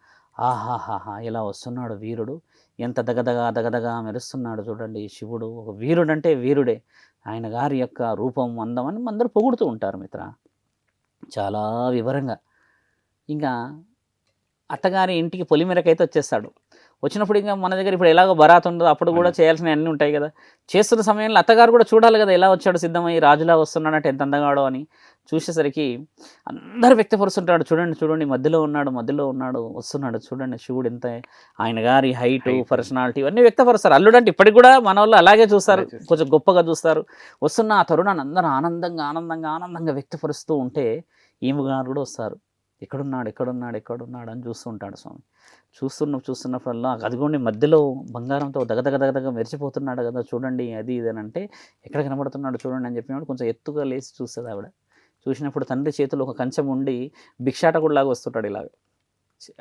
ఆహాహాహా ఇలా వస్తున్నాడు వీరుడు, ఎంత దగదగా దగదగా మెరుస్తున్నాడు చూడండి శివుడు, ఒక వీరుడు అంటే వీరుడే, ఆయన గారి యొక్క రూపం అందం అని అందరూ పొగుడుతూ ఉంటారు మిత్ర చాలా వివరంగా. ఇంకా అత్తగారి ఇంటికి పొలిమేరకైతే వచ్చేస్తాడు. వచ్చినప్పుడు ఇంకా మన దగ్గర ఇప్పుడు ఎలాగో బరాత్ ఉండదు, అప్పుడు కూడా చేయాల్సినవి అన్నీ ఉంటాయి కదా. చేస్తున్న సమయంలో అత్తగారు కూడా చూడాలి కదా, ఎలా వచ్చాడు సిద్ధమయ్యి, రాజులా వస్తున్నాడంటే ఎంత అందగాడో అని. చూసేసరికి అందరూ వ్యక్తపరుస్తుంటాడు, చూడండి చూడండి మధ్యలో ఉన్నాడు వస్తున్నాడు, చూడండి శివుడు ఎంత, ఆయన గారి హైటు పర్సనాలిటీ ఇవన్నీ వ్యక్తపరుస్తారు. అల్లుడు అంటే ఇప్పటికి కూడా మన వాళ్ళు అలాగే చూస్తారు, కొంచెం గొప్పగా చూస్తారు. వస్తున్న ఆ తరుణాన్ని అందరూ ఆనందంగా వ్యక్తపరుస్తూ ఉంటే ఈమెగారు కూడా వస్తారు. ఎక్కడున్నాడు అని చూస్తూ ఉంటాడు స్వామి. చూస్తున్నప్పుడల్లా అదిగోండి మధ్యలో బంగారంతో దగదగ మెరిచిపోతున్నాడు కదా చూడండి, అది ఇది అని అంటే, ఎక్కడ కనబడుతున్నాడు చూడండి అని చెప్పినప్పుడు కొంచెం ఎత్తుగా లేచి చూస్తుంది ఆవిడ. చూసినప్పుడు తండ్రి చేతిలో ఒక కంచెం ఉండి భిక్షాటకుడిలాగా వస్తుంటాడు, ఇలాగ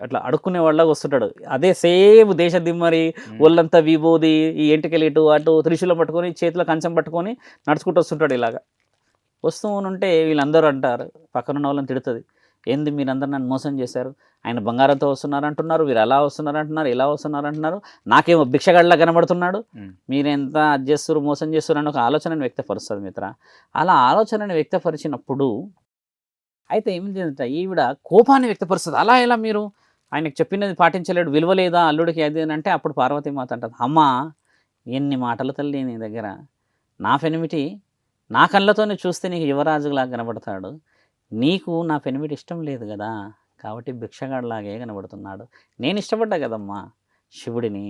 అట్లా అడుక్కునే వాళ్ళలాగా వస్తుంటాడు. అదే సేమ్ దేశ దిమ్మరి, ఒళ్ళంతా విభూది, ఈ ఎంటికలు ఇటు అటు త్రిశూలం పట్టుకొని చేతిలో కంచెం పట్టుకొని నడుచుకుంటూ వస్తుంటాడు. ఇలాగా వస్తూ ఉంటే వీళ్ళందరూ అంటారు, పక్కనున్న వాళ్ళని తిడుతుంది, ఏంది మీరందరూ నన్ను మోసం చేశారు, ఆయన బంగారంతో వస్తున్నారంటున్నారు, వీరు అలా వస్తున్నారంటున్నారు, ఇలా వస్తున్నారంటున్నారు, నాకేమో భిక్షగాడిలా కనబడుతున్నాడు, మీరెంత అది చేస్తారు మోసం చేస్తారు అని ఒక ఆలోచనను వ్యక్తపరుస్తుంది మిత్ర. అలా ఆలోచనను వ్యక్తపరిచినప్పుడు అయితే ఏమిటంటే ఈవిడ కోపాన్ని వ్యక్తపరుస్తుంది. అలా ఎలా మీరు ఆయనకు చెప్పినది పాటించలేడు, విలువ లేదా అల్లుడికి అది అని అంటే, అప్పుడు పార్వతీమాత అంటుంది, అమ్మా ఎన్ని మాటలు తల్లి నీ దగ్గర, నా పెనిమిటి నా కళ్ళతోనే చూస్తే నీకు యువరాజులాగా కనబడతాడు, నీకు నా పెనిమిటి ఇష్టం లేదు కదా, కాబట్టి భిక్షగాడిలాగే కనబడుతున్నాడు. నేను ఇష్టపడ్డా కదమ్మా శివుడిని,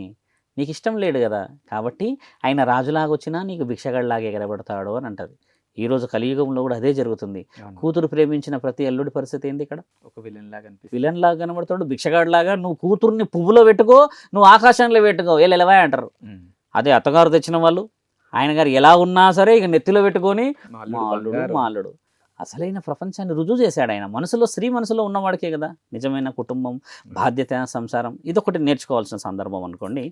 నీకు ఇష్టం లేడు కదా, కాబట్టి ఆయన రాజులాగా వచ్చినా నీకు భిక్షగాడిలాగే కనబడతాడు అని అంటది. ఈరోజు కలియుగంలో కూడా అదే జరుగుతుంది. కూతురు ప్రేమించిన ప్రతి అల్లుడి పరిస్థితి ఏంటి, ఇక్కడ ఒక విలన్ లాగా కనబడతాడు, భిక్షగాడిలాగా. నువ్వు కూతుర్ని పువ్వులో పెట్టుకో, నువ్వు ఆకాశంలో పెట్టుకో, ఎలవా అంటారు. అదే అత్తగారు తెచ్చిన వాళ్ళు, ఆయన గారు ఎలా ఉన్నా సరే ఇక నెత్తిలో పెట్టుకొని మా అల్లుడు అసలైన ప్రపంచాన్ని రుజువు చేశాడు ఆయన. మనసులో స్త్రీ మనసులో ఉన్నవాడికే కదా నిజమైన కుటుంబం, బాధ్యత, సంసారం ఇదొకటి నేర్చుకోవాల్సిన సందర్భం అనుకోండి.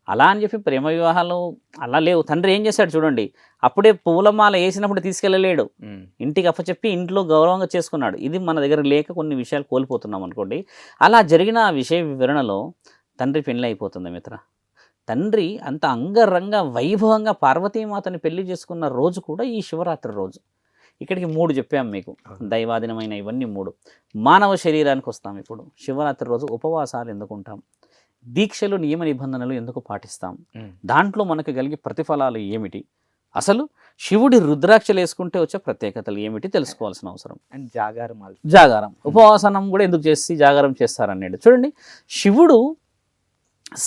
అలా అని చెప్పి ప్రేమ వివాహాలు అలా లేవు. తండ్రి ఏం చేశాడు చూడండి, అప్పుడే పూలమాల వేసినప్పుడు తీసుకెళ్ళలేడు, ఇంటికి అప్పచెప్పి ఇంట్లో గౌరవంగా చేసుకున్నాడు. ఇది మన దగ్గర లేక కొన్ని విషయాలు కోల్పోతున్నాం అనుకోండి. అలా జరిగిన ఆ విషయ వివరణలో తండ్రి పెళ్ళి అయిపోతుంది మిత్ర. తండ్రి అంత అంగరంగ వైభవంగా పార్వతీమాతని పెళ్లి చేసుకున్న రోజు కూడా ఈ శివరాత్రి రోజు. ఇక్కడికి 3 చెప్పాము మీకు, దైవాధీనమైన ఇవన్నీ 3. మానవ శరీరానికి వస్తాం. ఇప్పుడు శివరాత్రి రోజు ఉపవాసాలు ఎందుకు ఉంటాం, దీక్షలు నియమ నిబంధనలు ఎందుకు పాటిస్తాం, దాంట్లో మనకు కలిగే ప్రతిఫలాలు ఏమిటి, అసలు శివుడి రుద్రాక్షలు వేసుకుంటే వచ్చే ప్రత్యేకతలు ఏమిటి తెలుసుకోవాల్సిన అవసరం. అండ్ జాగారం ఉపవాసనం కూడా ఎందుకు చేసి జాగారం చేస్తారనేది చూడండి. శివుడు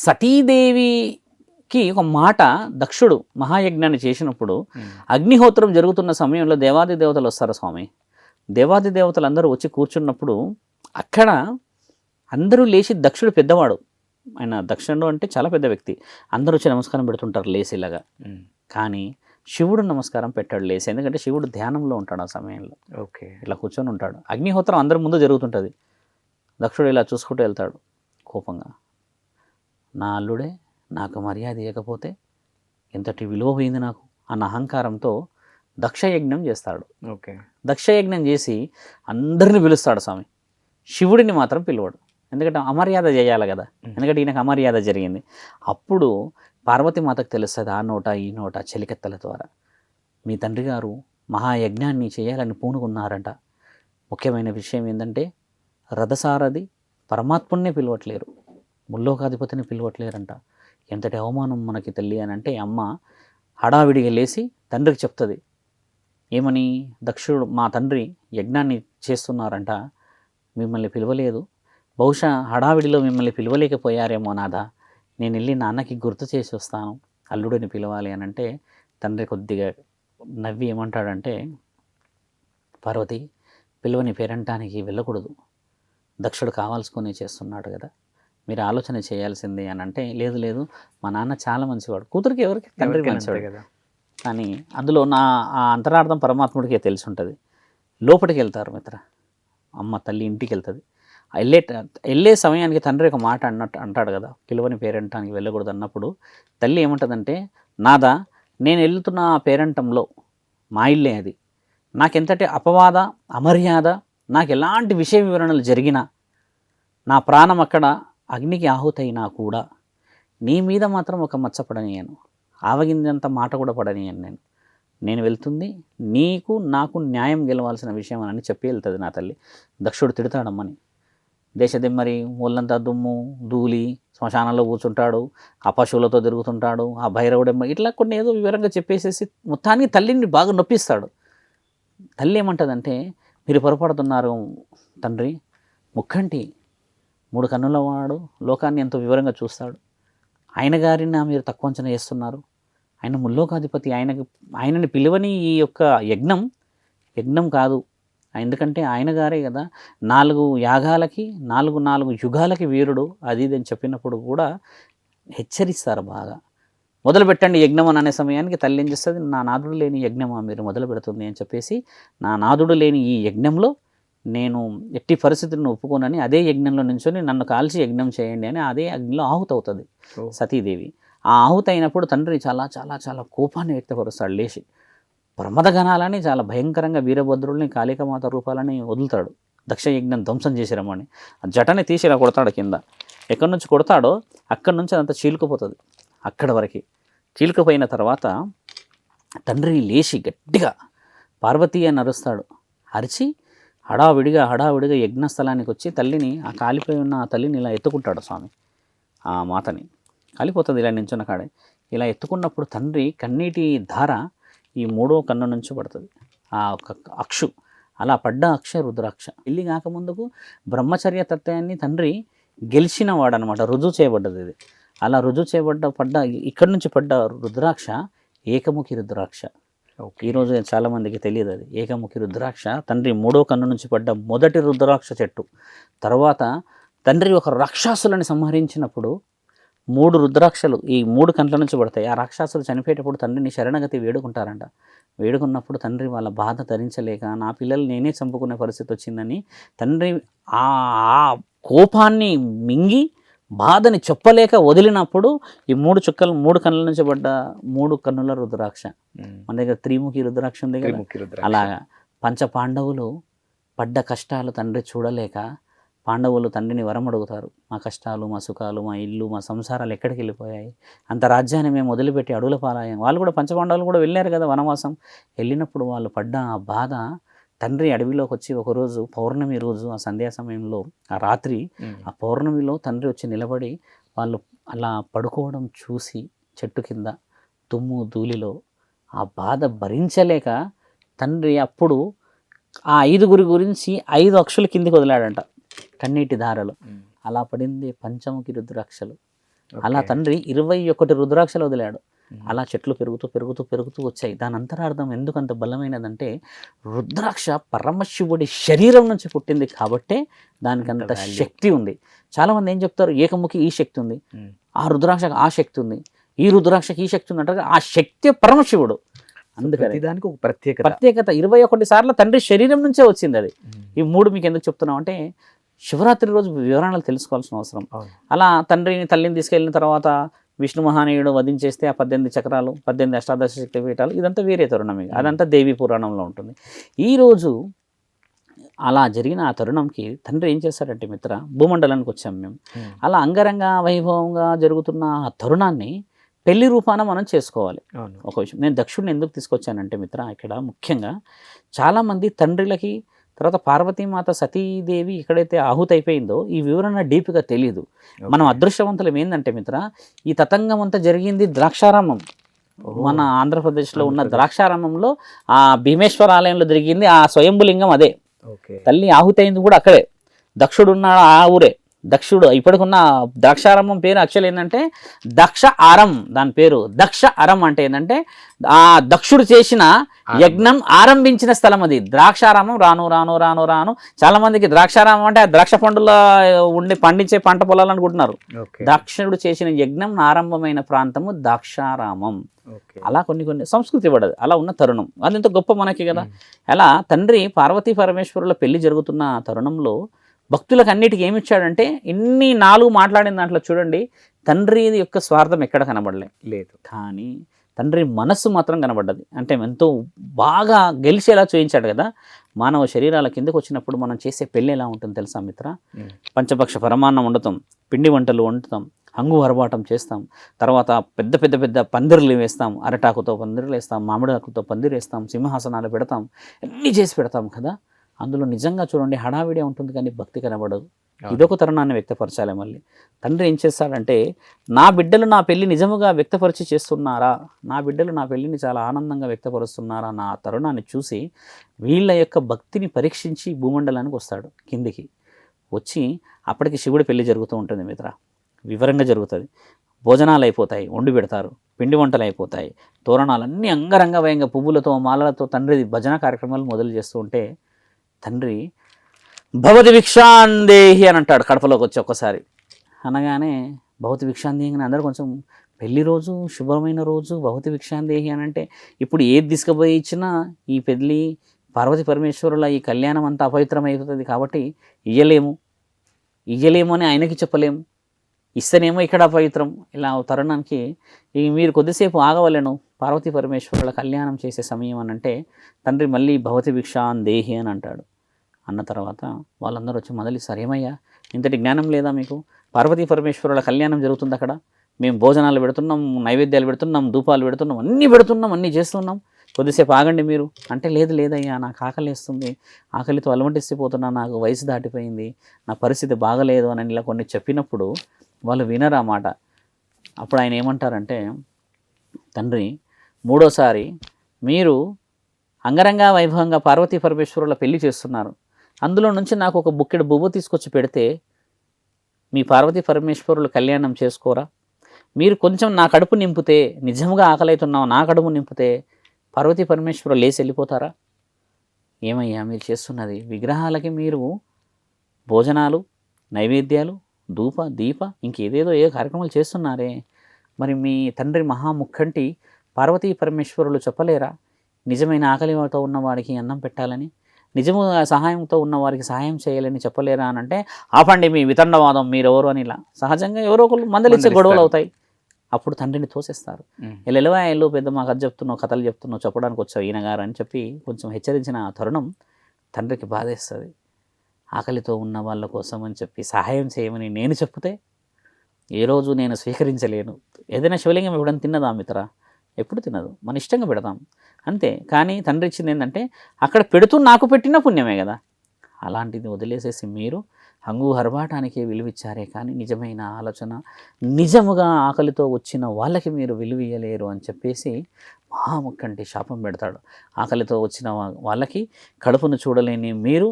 సతీదేవికి ఒక మాట, దక్షుడు మహాయజ్ఞాన్ని చేసినప్పుడు అగ్నిహోత్రం జరుగుతున్న సమయంలో దేవాది దేవతలు వస్తారు స్వామి. దేవాది దేవతలు అందరూ వచ్చి కూర్చున్నప్పుడు అక్కడ అందరూ లేచి, దక్షుడు పెద్దవాడు, ఆయన దక్షుడు అంటే చాలా పెద్ద వ్యక్తి, అందరూ వచ్చి నమస్కారం పెడుతుంటారు లేసిలాగా. కానీ శివుడు నమస్కారం పెట్టాడు లేసి, ఎందుకంటే శివుడు ధ్యానంలో ఉంటాడు ఆ సమయంలో. ఇట్లా కూర్చొని ఉంటాడు. అగ్నిహోత్రం అందరి ముందు జరుగుతుంటుంది. దక్షుడు ఇలా చూసుకుంటూ వెళ్తాడు కోపంగా, నా అల్లుడే నాకు మర్యాద ఇవ్వకపోతే ఎంతటి విలువ పోయింది నాకు అన్న అహంకారంతో దక్షయజ్ఞం చేస్తాడు. ఓకే. దక్షయజ్ఞం చేసి అందరిని పిలుస్తాడు స్వామి, శివుడిని మాత్రం పిలవడు. ఎందుకంటే అమర్యాద చేయాలి కదా, ఎందుకంటే ఈయనకు అమర్యాద జరిగింది. అప్పుడు పార్వతీమాతకు తెలుస్తుంది ఆ నోట ఈ నోట చెలికెత్తల ద్వారా, మీ తండ్రి గారు మహాయజ్ఞాన్ని చేయాలని పూనుకున్నారంట. ముఖ్యమైన విషయం ఏంటంటే రథసారథి పరమాత్మున్నే పిలవట్లేరు, ముల్లోకాధిపతిని పిలవట్లేరంట. ఎంతటి అవమానం మనకి తల్లి అని అంటే అమ్మ హడావిడిగా లేచి తండ్రికి చెప్తుంది. ఏమని? దక్షుడు మా తండ్రి యజ్ఞాన్ని చేస్తున్నారంట, మిమ్మల్ని పిలవలేదు, బహుశా హడావిడిలో మిమ్మల్ని పిలవలేకపోయారేమో నాదా, నేను వెళ్ళి నాన్నకి గుర్తు చేసి వస్తాను, అల్లుడిని పిలవాలి అని అంటే తండ్రి కొద్దిగా నవ్వి ఏమంటాడంటే, పార్వతి పిలువని పేరంటానికి వెళ్ళకూడదు, దక్షుడు కావాల్సుకొని చేస్తున్నాడు కదా, మీరు ఆలోచన చేయాల్సిందే అని అంటే, లేదు లేదు మా నాన్న చాలా మంచివాడు, కూతురికి ఎవరికి తండ్రి మంచివాడు కదా. కానీ అందులో ఆ అంతరార్థం పరమాత్ముడికే తెలిసి ఉంటుంది. లోపలికి వెళ్తారు మిత్ర, అమ్మ తల్లి ఇంటికి వెళ్తుంది. వెళ్ళే సమయానికి తండ్రి ఒక మాట అంటాడు కదా, పిలువని పేరంటానికి వెళ్ళకూడదు అన్నప్పుడు తల్లి ఏమంటుందంటే, నాదా నేను వెళ్తున్న ఆ పేరంటంలో మా ఇల్లే అది, నాకెంతటి అపవాద అమర్యాద, నాకు ఎలాంటి విషయ వివరణలు జరిగినా, నా ప్రాణం అక్కడ అగ్నికి ఆహుతైనా కూడా నీ మీద మాత్రం ఒక మచ్చ పడనీయను, ఆవగిందంత మాట కూడా పడనీయను. నేను వెళ్తుంది నీకు నాకు న్యాయం గెలవాల్సిన విషయం అని చెప్పి వెళ్తుంది నా తల్లి. దక్షుడు తిడతాడమ్మని, దేశదిమ్మరి ఒళ్ళంతా దుమ్ము ధూళి, శ్మశానంలో కూర్చుంటాడు, ఆ పశువులతో తిరుగుతుంటాడు, ఆ భైరవుడెమ్మ, ఇట్లా కొన్ని ఏదో వివరంగా చెప్పేసేసి మొత్తానికి తల్లిని బాగా నొప్పిస్తాడు. తల్లి ఏమంటుందంటే, మీరు పొరపడుతున్నారు తండ్రి, ముక్కంటి 3 కన్నుల వాడు లోకాన్ని ఎంతో వివరంగా చూస్తాడు, ఆయన గారిని మీరు తక్కువ అంచనా చేస్తున్నారు, ఆయన ముల్లోకాధిపతి, ఆయనని పిలువని ఈ యొక్క యజ్ఞం కాదు, ఎందుకంటే ఆయన గారే కదా 4 యాగాలకి 4 యుగాలకి వీరుడు, అది ఇది అని చెప్పినప్పుడు కూడా హెచ్చరిస్తారు బాగా. మొదలు పెట్టండి యజ్ఞం అని అనే సమయానికి తల్లి ఏం చేస్తుంది, నా నాదుడు లేని యజ్ఞమా మీరు మొదలు పెడుతుంది అని చెప్పేసి, నా నాదుడు లేని ఈ యజ్ఞంలో నేను ఎట్టి పరిస్థితులను ఒప్పుకోనని అదే యజ్ఞంలో నుంచొని నన్ను కాల్చి యజ్ఞం చేయండి అని అదే యజ్ఞంలో ఆహుతవుతుంది సతీదేవి. ఆ ఆహుతి అయినప్పుడు తండ్రి చాలా చాలా చాలా కోపాన్ని వ్యక్తపరుస్తాడు, లేచి ప్రమదగణాలని చాలా భయంకరంగా వీరభద్రుల్ని కాళికామాత రూపాలని వదులుతాడు, దక్షయజ్ఞం ధ్వంసం చేసిరమ్మని. ఆ జటని తీసి ఇలా కొడతాడు కింద, ఎక్కడి నుంచి కొడతాడో అక్కడి నుంచి అదంతా చీలుకుపోతుంది, అక్కడి వరకు చీలుకుపోయిన తర్వాత తండ్రి లేచి గట్టిగా పార్వతీ అని అరుస్తాడు. అరిచి హడావిడిగా యజ్ఞస్థలానికి వచ్చి తల్లిని, ఆ కాలిపోయి ఉన్న ఆ తల్లిని ఇలా ఎత్తుకుంటాడు స్వామి. ఆ మాతని కాలిపోతుంది ఇలా నించున్న కాడే, ఇలా ఎత్తుకున్నప్పుడు తండ్రి కన్నీటి ధార ఈ 3వ కన్ను నుంచి పడుతుంది, ఆ అక్షు. అలా పడ్డ అక్ష రుద్రాక్ష. పెళ్ళి కాకముందుకు బ్రహ్మచర్య తత్వాన్ని తండ్రి గెలిచిన వాడనమాట, రుజువు చేయబడ్డది ఇది. అలా రుజువు చేయబడ్డ ఇక్కడి నుంచి పడ్డ రుద్రాక్ష ఏకముఖి రుద్రాక్ష. ఈరోజు చాలామందికి తెలియదు అది ఏకముఖి రుద్రాక్ష. తండ్రి 3వ కన్ను నుంచి పడ్డ మొదటి రుద్రాక్ష చెట్టు. తర్వాత తండ్రి ఒక రాక్షసులని సంహరించినప్పుడు 3 రుద్రాక్షలు ఈ 3 కంట్ల నుంచి పడతాయి. ఆ రాక్షసులు చనిపోయేటప్పుడు తండ్రిని శరణగతి వేడుకుంటారంట. వేడుకున్నప్పుడు తండ్రి వాళ్ళ బాధ ధరించలేక, నా పిల్లలు నేనే చంపుకునే పరిస్థితి వచ్చిందని తండ్రి ఆ కోపాన్ని మింగి బాధని చెప్పలేక వదిలినప్పుడు ఈ 3 కన్నుల నుంచి పడ్డ 3 కన్నుల రుద్రాక్ష. మన దగ్గర త్రిముఖి రుద్రాక్ష ఉంది కదా, అలాగా పంచపాండవులు పడ్డ కష్టాలు తండ్రి చూడలేక పాండవులు తండ్రిని వరం అడుగుతారు, మా కష్టాలు మా సుఖాలు మా ఇల్లు మా సంసారాలు ఎక్కడికి వెళ్ళిపోయాయి, అంత రాజ్యాన్ని మేము వదిలిపెట్టి అడవుల పాలాయం. వాళ్ళు కూడా పంచపాండవులు కూడా వెళ్ళారు కదా వనవాసం. వెళ్ళినప్పుడు వాళ్ళు పడ్డ ఆ బాధ, తండ్రి అడవిలోకి వచ్చి ఒకరోజు పౌర్ణమి రోజు ఆ సంధ్యా సమయంలో ఆ రాత్రి ఆ పౌర్ణమిలో తండ్రి వచ్చి నిలబడి వాళ్ళు అలా పడుకోవడం చూసి చెట్టు కింద దుమ్ము ధూళిలో ఆ బాధ భరించలేక తండ్రి అప్పుడు ఆ 5 గురించి 5 అక్షుల కిందికి వదిలాడంట కన్నీటి ధారలు. అలా పడింది పంచముఖి రుద్రాక్షలు. అలా తండ్రి 21 రుద్రాక్షలు వదిలాడు. అలా చెట్లు పెరుగుతూ వచ్చాయి. దాని అంతరార్థం ఎందుకంత బలమైనదంటే రుద్రాక్ష పరమశివుడి శరీరం నుంచి పుట్టింది కాబట్టే దానికి అంత శక్తి ఉంది. చాలామంది ఏం చెప్తారు, ఏకముఖి ఈ శక్తి ఉంది, ఆ రుద్రాక్షకు ఆ శక్తి ఉంది, ఈ రుద్రాక్షకి ఈ శక్తి ఉంది అంటారు. ఆ శక్తి పరమశివుడు. అందుకని దానికి ఒక ప్రత్యేకత 21 సార్లు తండ్రి శరీరం నుంచే వచ్చింది అది. ఈ 3 మీకు ఎందుకు చెప్తున్నాం అంటే శివరాత్రి రోజు వివరణలు తెలుసుకోవాల్సిన అవసరం. అలా తల్లిని తీసుకెళ్ళిన తర్వాత విష్ణు మహానీయుడు వధించేస్తే ఆ 18 చక్రాలు 18 అష్టాదశ శక్తి పీఠాలు ఇదంతా వేరే తరుణం, ఇక అదంతా దేవి పురాణంలో ఉంటుంది. ఈరోజు అలా జరిగిన ఆ తరుణంకి తండ్రి ఏం చేశాడంటే మిత్ర, భూమండలానికి వచ్చాం మేము. అలా అంగరంగ వైభవంగా జరుగుతున్న ఆ తరుణాన్ని పెళ్లి రూపాన మనం చేసుకోవాలి. ఒక విషయం నేను దక్షుడిని ఎందుకు తీసుకొచ్చానంటే మిత్ర, ఇక్కడ ముఖ్యంగా చాలామంది తండ్రులకి తర్వాత పార్వతీమాత సతీదేవి ఎక్కడైతే ఆహుతి అయిపోయిందో ఈ వివరణ డీప్గా తెలియదు. మనం అదృష్టవంతులం ఏంటంటే మిత్ర, ఈ తతంగం అంతా జరిగింది ద్రాక్షారామం, మన ఆంధ్రప్రదేశ్లో ఉన్న ద్రాక్షారామంలో ఆ భీమేశ్వర ఆలయంలో జరిగింది. ఆ స్వయంభులింగం అదే, తల్లి ఆహుతి అయింది కూడా అక్కడే. దక్షుడు ఉన్నాడు ఆ ఊరే. దక్షుడు ఇప్పటికున్న ద్రాక్షారామం పేరు యాక్చువల్ ఏంటంటే దక్ష ఆరం, దాని పేరు దక్ష అరం అంటే ఏంటంటే ఆ దక్షుడు చేసిన యజ్ఞం ఆరంభించిన స్థలం అది ద్రాక్షారామం. రాను రాను రాను రాను చాలా మందికి ద్రాక్షారామం అంటే ఆ ద్రాక్ష పండుల ఉండి పండించే పంట పొలాలు అనుకుంటున్నారు. దక్షుడు చేసిన యజ్ఞం ఆరంభమైన ప్రాంతము ద్రాక్షారామం. అలా కొన్ని సంస్కృతి పడదు, అలా ఉన్న తరుణం అది ఎంత గొప్ప మనకి కదా. అలా తండ్రి పార్వతీ పరమేశ్వరుల పెళ్లి జరుగుతున్న తరుణంలో భక్తులకు అన్నిటికీ ఏమి ఇచ్చాడంటే, ఇన్ని 4 మాట్లాడిన దాంట్లో చూడండి తండ్రి యొక్క స్వార్థం ఎక్కడ కనబడలేదు, కానీ తండ్రి మనస్సు మాత్రం కనబడ్డది. అంటే ఎంతో బాగా గెలిచేలా చూయించాడు కదా. మానవ శరీరాల కిందకు వచ్చినప్పుడు మనం చేసే పెళ్ళి ఎలా ఉంటుంది తెలుసా మిత్ర? పంచపక్ష పరమాన్నం వండుతాం, పిండి వంటలు వండుతాం, హంగు హరబాటం చేస్తాం, తర్వాత పెద్ద పెద్ద పెద్ద పందిర్లు వేస్తాం, అరటాకుతో పందిర్లు వేస్తాం, మామిడాకుతో పందిరు వేస్తాం, సింహాసనాలు పెడతాం, అన్నీ చేసి పెడతాం కదా. అందులో నిజంగా చూడండి హడావిడే ఉంటుంది కానీ భక్తి కనబడదు. ఇదొక తరుణాన్ని వ్యక్తపరచాలి. మళ్ళీ తండ్రి ఏం చేస్తాడంటే, నా బిడ్డలు నా పెళ్ళి నిజముగా వ్యక్తపరిచి చేస్తున్నారా, నా బిడ్డలు నా పెళ్ళిని చాలా ఆనందంగా వ్యక్తపరుస్తున్నారా, నా తరుణాన్ని చూసి వీళ్ళ యొక్క భక్తిని పరీక్షించి భూమండలానికి వస్తాడు. కిందికి వచ్చి అప్పటికి శివుడి పెళ్లి జరుగుతూ ఉంటుంది మిత్ర, వివరంగా జరుగుతుంది. భోజనాలు అయిపోతాయి, వండి పెడతారు, పిండి వంటలు అయిపోతాయి, తోరణాలన్నీ అంగరంగ వైభవంగా పువ్వులతో మాలలతో తండ్రి భజన కార్యక్రమాలు మొదలు చేస్తూ ఉంటే తండ్రి భవతి భిక్షాందేహి అని అంటాడు కడపలోకి వచ్చి. ఒక్కసారి అనగానే భవతి భిక్షాందేహి అని అందరూ కొంచెం పెళ్లి రోజు శుభ్రమైన రోజు భవతి భిక్షాందేహి అని అంటే ఇప్పుడు ఏది తీసుకుపోయి ఇచ్చినా ఈ పెళ్ళి పార్వతి పరమేశ్వరుల ఈ కళ్యాణం అంతా అపవిత్రమైపోతుంది కాబట్టి ఇయ్యలేము అని ఆయనకి చెప్పలేము, ఇస్తేనేమో ఇక్కడ అపవిత్రం. ఇలా తరుణానికి మీరు కొద్దిసేపు ఆగవలేను, పార్వతీ పరమేశ్వరుల కళ్యాణం చేసే సమయం అని అంటే తండ్రి మళ్ళీ భవతి భిక్షాందేహి అని అంటాడు. అన్న తర్వాత వాళ్ళందరూ వచ్చి మొదలుస్తారు, ఏమయ్యా ఇంతటి జ్ఞానం లేదా మీకు? పార్వతీ పరమేశ్వరుల కళ్యాణం జరుగుతుంది అక్కడ, మేము భోజనాలు పెడుతున్నాం, నైవేద్యాలు పెడుతున్నాం, ధూపాలు పెడుతున్నాం, అన్నీ చేస్తున్నాం, కొద్దిసేపు ఆగండి మీరు అంటే, లేదయ్యా నాకు ఆకలిస్తుంది, ఆకలితో అలమటిసిపోతున్నా, నాకు వయసు దాటిపోయింది, నా పరిస్థితి బాగలేదు అని ఇలా కొన్ని చెప్పినప్పుడు వాళ్ళు వినరు ఆ మాట. అప్పుడు ఆయన ఏమంటారంటే, తండ్రి మూడోసారి మీరు అంగరంగ వైభవంగా పార్వతీ పరమేశ్వరుల పెళ్లి చేస్తున్నారు, అందులో నుంచి నాకు ఒక బుక్కెడు బువ్వ తీసుకొచ్చి పెడితే మీ పార్వతీ పరమేశ్వరులు కళ్యాణం చేసుకోరా? మీరు కొంచెం నా కడుపు నింపితే, నిజంగా ఆకలైతున్నావు నా కడుపు నింపితే పార్వతీ పరమేశ్వరులు లేచి వెళ్ళిపోతారా? ఏమయ్యా మీరు చేస్తున్నది? విగ్రహాలకి మీరు భోజనాలు, నైవేద్యాలు, ధూప దీప ఇంకేదేదో ఏ కార్యక్రమాలు చేస్తున్నారే, మరి మీ తండ్రి మహాముఖంటి పార్వతీ పరమేశ్వరులు చెప్పలేరా నిజమైన ఆకలితో ఉన్నవాడికి అన్నం పెట్టాలని, నిజము సహాయంతో ఉన్నవారికి సహాయం చేయాలని చెప్పలేరా అని అంటే, ఆపండి మీ వితండవాదం, మీరెవరు అని ఇలా సహజంగా ఎవరో ఒకరు మందలిచ్చే గొడవలు అవుతాయి. అప్పుడు తండ్రిని తోసేస్తారు. ఎల్లెలవా ఎల్లు పెద్ద మా కథ చెప్తున్నావు, కథలు చెప్తున్నావు, చెప్పడానికి వచ్చావు ఈయనగారు అని చెప్పి కొంచెం హెచ్చరించిన తరుణం తండ్రికి బాధేస్తుంది. ఆకలితో ఉన్న వాళ్ళ కోసం అని చెప్పి సహాయం చేయమని నేను చెప్తే ఏ రోజు నేను స్వీకరించలేను. ఏదైనా శివలింగం ఇవ్వడం తిన్నదా మిత్ర? ఎప్పుడు తినదు, మన ఇష్టంగా పెడతాం అంతే. కానీ తండ్రి ఇచ్చింది ఏంటంటే అక్కడ పెడుతూ నాకు పెట్టిన పుణ్యమే కదా. అలాంటిది వదిలేసేసి మీరు హంగు హరబాటానికే విలువిచ్చారే కానీ నిజమైన ఆలోచన, నిజముగా ఆకలితో వచ్చిన వాళ్ళకి మీరు విలువియ్యలేరు అని చెప్పేసి మహాముఖంటి శాపం పెడతాడు. ఆకలితో వచ్చిన వాళ్ళకి కడుపును చూడలేని మీరు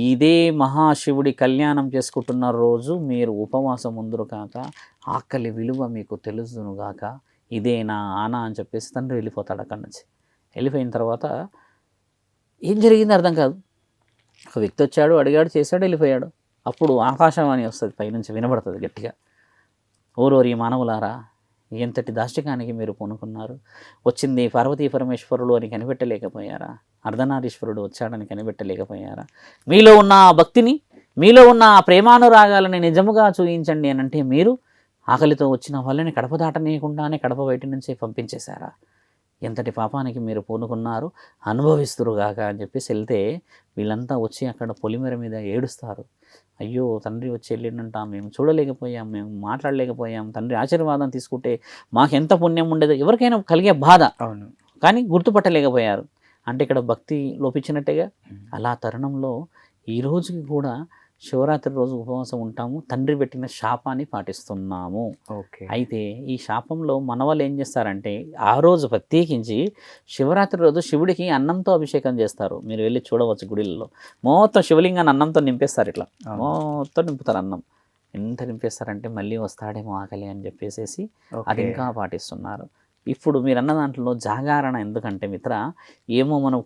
ఇదే మహాశివుడి కళ్యాణం చేసుకుంటున్న రోజు మీరు ఉపవాసం ఉందురు కాక, ఆకలి విలువ మీకు తెలుసును గాక, ఇదే నా ఆనా అని చెప్పేసి తండ్రి వెళ్ళిపోతాడు అక్కడి నుంచి. వెళ్ళిపోయిన తర్వాత ఏం జరిగింది అర్థం కాదు. ఒక వ్యక్తి వచ్చాడు, అడిగాడు, చేశాడు, వెళ్ళిపోయాడు. అప్పుడు ఆకాశవాణి వస్తుంది, పైనుంచి వినబడుతుంది గట్టిగా, ఓరోరి మానవులారా ఎంతటి దాష్టికానికి మీరు పూనుకున్నారు, వచ్చింది పార్వతీ పరమేశ్వరుడు అని కనిపెట్టలేకపోయారా, అర్ధనారీశ్వరుడు వచ్చాడని కనిపెట్టలేకపోయారా, మీలో ఉన్న భక్తిని, మీలో ఉన్న ప్రేమానురాగాలని నిజముగా చూయించండి అని అంటే మీరు ఆకలితో వచ్చిన వాళ్ళని కడప దాటనీయకుండానే కడప బయట నుంచి పంపించేశారా? ఎంతటి పాపానికి మీరు పూనుకున్నారు, అనుభవిస్తురుగాక అని చెప్పేసి వెళ్తే వీళ్ళంతా వచ్చి అక్కడ పొలిమేర మీద ఏడుస్తారు. అయ్యో తండ్రి వచ్చి వెళ్ళిండంట, మేము చూడలేకపోయాం, మేము మాట్లాడలేకపోయాం, తండ్రి ఆశీర్వాదం తీసుకుంటే మాకెంత పుణ్యం ఉండేదో ఎవరికైనా కలిగే బాధ. అవును. కానీ గుర్తుపట్టలేకపోయారు. అంటే ఇక్కడ భక్తి లోపించినట్టేగా. అలా తరుణంలో ఈ రోజుకి కూడా శివరాత్రి రోజు ఉపవాసం ఉంటాము, తండ్రి పెట్టిన శాపాన్ని పాటిస్తున్నాము. ఓకే. అయితే ఈ శాపంలో మన వాళ్ళు ఏం చేస్తారంటే ఆ రోజు ప్రత్యేకించి శివరాత్రి రోజు శివుడికి అన్నంతో అభిషేకం చేస్తారు. మీరు వెళ్ళి చూడవచ్చు గుడిల్లో. మొత్తం శివలింగాన్ని అన్నంతో నింపేస్తారు. ఇట్లా మొత్తం నింపుతారు అన్నం. ఎంత నింపేస్తారంటే మళ్ళీ వస్తాడేమో ఆకలి అని చెప్పేసి అది ఇంకా పాటిస్తున్నారు. ఇప్పుడు మీరు అన్న దాంట్లో జాగారణ ఎందుకంటే మిత్ర, ఏమో మనం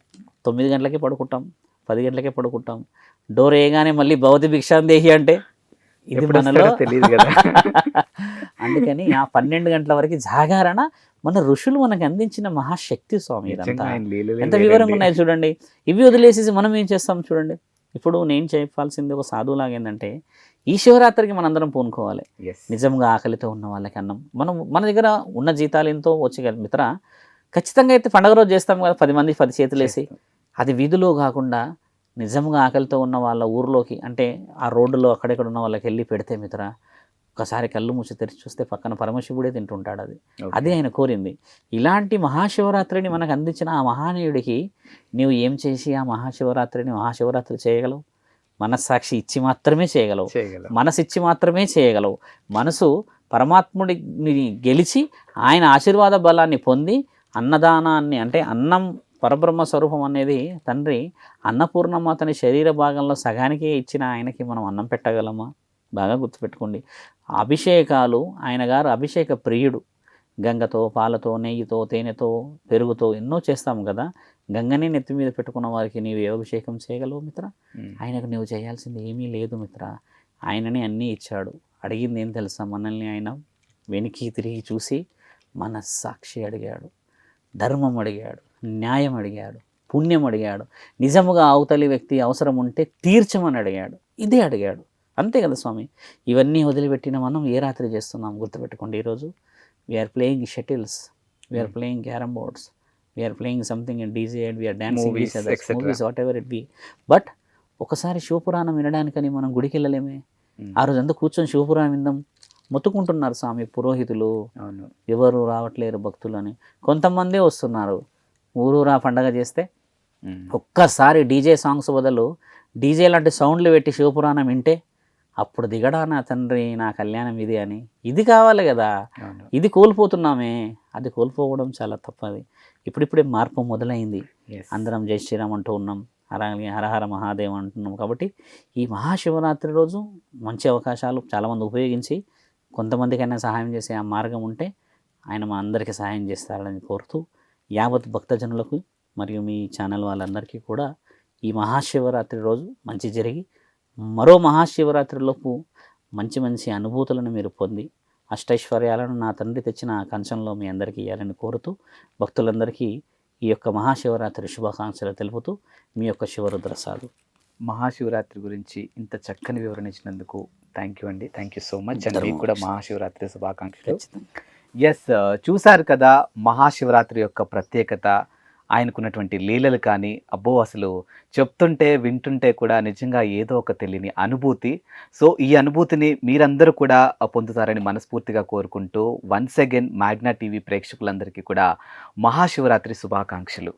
9 గంటలకే పడుకుంటాం, 10 గంటలకే పడుకుంటాం, డోర్ వేయగానే మళ్ళీ భవతి భిక్షాందేహి అంటే ఇది మనలో తెలియదు కదా. అందుకని ఆ 12 గంటల వరకు జాగారణ మన ఋషులు మనకు అందించిన మహాశక్తి స్వామి. ఇదంతా ఎంత వివరంగా ఉన్నాయి చూడండి. ఇవి వదిలేసేసి మనం ఏం చేస్తాం చూడండి. ఇప్పుడు నేను చెప్పాల్సింది ఒక సాధువులాగా ఏంటంటే ఈ శివరాత్రికి మనందరం పూనుకోవాలి. నిజంగా ఆకలితో ఉన్న వాళ్ళకి అన్నం మన దగ్గర ఉన్న జీతాలు ఎంతో వచ్చే మిత్ర, ఖచ్చితంగా అయితే పండగ రోజు చేస్తాం కదా, 10 మంది 10 చేతులు వేసి. అది వీధిలో కాకుండా నిజంగా ఆకలితో ఉన్న వాళ్ళ ఊర్లోకి, అంటే ఆ రోడ్డులో అక్కడెక్కడ ఉన్న వాళ్ళకి వెళ్ళి పెడితే మిత్ర, ఒకసారి కళ్ళు మూసి తెరిచి చూస్తే పక్కన పరమశివుడే తింటుంటాడు. అదే ఆయన కోరింది. ఇలాంటి మహాశివరాత్రిని మనకు అందించిన ఆ మహానీయుడికి నీవు ఏం చేసి ఆ మహాశివరాత్రి చేయగలవు? మనస్సాక్షి ఇచ్చి మాత్రమే చేయగలవు. మనసు ఇచ్చి మాత్రమే చేయగలవు. మనసు పరమాత్ముడిని గెలిచి ఆయన ఆశీర్వాద బలాన్ని పొంది అన్నదానాన్ని, అంటే అన్నం పరబ్రహ్మ స్వరూపం అనేది తండ్రి అన్నపూర్ణమ్మ తన శరీర భాగంలో సగానికే ఇచ్చిన ఆయనకి మనం అన్నం పెట్టగలమా? బాగా గుర్తుపెట్టుకోండి. అభిషేకాలు, ఆయన గారు అభిషేక ప్రియుడు. గంగతో, పాలతో, నెయ్యితో, తేనెతో, పెరుగుతో ఎన్నో చేస్తాము కదా. గంగనే నెత్తి మీద పెట్టుకున్న వారికి నీవు ఏ అభిషేకం చేయగలవు మిత్ర? ఆయనకు నువ్వు చేయాల్సింది ఏమీ లేదు మిత్ర. ఆయననే అన్నీ ఇచ్చాడు. అడిగింది ఏం తెలుసా? మనల్ని ఆయన వెనక్కి తిరిగి చూసి మనస్సాక్షి అడిగాడు, ధర్మం అడిగాడు, న్యాయం అడిగాడు, పుణ్యం అడిగాడు, నిజముగా అవతలి వ్యక్తి అవసరం ఉంటే తీర్చమని అడిగాడు. ఇదే అడిగాడు. అంతే కదా స్వామి. ఇవన్నీ వదిలిపెట్టిన మనం ఏ రాత్రి చేస్తున్నాం గుర్తుపెట్టుకోండి. ఈరోజు we're playing shuttles, we're playing carrom boards, we're playing something in DJ, we're dancing, movies, whatever it be. But ఒకసారి శివపురాణం వినడానికని మనం గుడికి వెళ్ళలేమే. ఆ రోజంతా కూర్చొని శివపురాణం విందాం. మొత్తుకుంటున్నారు స్వామి పురోహితులు, ఎవరు రావట్లేరు భక్తులు అని. కొంతమందే వస్తున్నారు. ఊరూరా పండగ చేస్తే ఒక్కసారి డీజే సాంగ్స్ బదులు డీజే లాంటి సౌండ్లు పెట్టి శివపురాణం వింటే అప్పుడు దిగడా నా తండ్రి నా కళ్యాణం ఇది అని. ఇది కావాలి కదా, ఇది కోల్పోతున్నామే. అది కోల్పోవడం చాలా తప్పది. ఇప్పుడిప్పుడే మార్పు మొదలైంది. అందరం జై శ్రీరామ్ అంటూ ఉన్నాం, అలాగే హరహర మహాదేవ్ అంటున్నాం. కాబట్టి ఈ మహాశివరాత్రి రోజు మంచి అవకాశాలు చాలామంది ఉపయోగించి కొంతమందికైనా సహాయం చేసే ఆ మార్గం ఉంటే ఆయన మా అందరికీ సహాయం చేస్తారని కోరుతూ, యావత్ భక్తజనులకు మరియు మీ ఛానల్ వాళ్ళందరికీ కూడా ఈ మహాశివరాత్రి రోజు మంచి జరిగి మరో మహాశివరాత్రిలోపు మంచి మంచి అనుభూతులను మీరు పొంది అష్టైశ్వర్యాలను నా తండ్రి తెచ్చిన ఆ కంచంలో మీ అందరికీ ఇవ్వాలని కోరుతూ, భక్తులందరికీ ఈ యొక్క మహాశివరాత్రి శుభాకాంక్షలు తెలుపుతూ మీ యొక్క శివరుద్ర సాధు. మహాశివరాత్రి గురించి ఇంత చక్కని వివరణ ఇచ్చినందుకు థ్యాంక్ యూ అండి. Thank you so much. And మీకు కూడా మహాశివరాత్రి శుభాకాంక్షలు. ఎస్, చూశారు కదా మహాశివరాత్రి యొక్క ప్రత్యేకత, ఆయనకున్నటువంటి లీలలు కానీ, అబ్బో అసలు చెప్తుంటే వింటుంటే కూడా నిజంగా ఏదో ఒక తెలియని అనుభూతి. సో ఈ అనుభూతిని మీరందరూ కూడా పొందుతారని మనస్ఫూర్తిగా కోరుకుంటూ, వన్స్ అగైన్ మ్యాగ్నా టీవీ ప్రేక్షకులందరికీ కూడా మహాశివరాత్రి శుభాకాంక్షలు.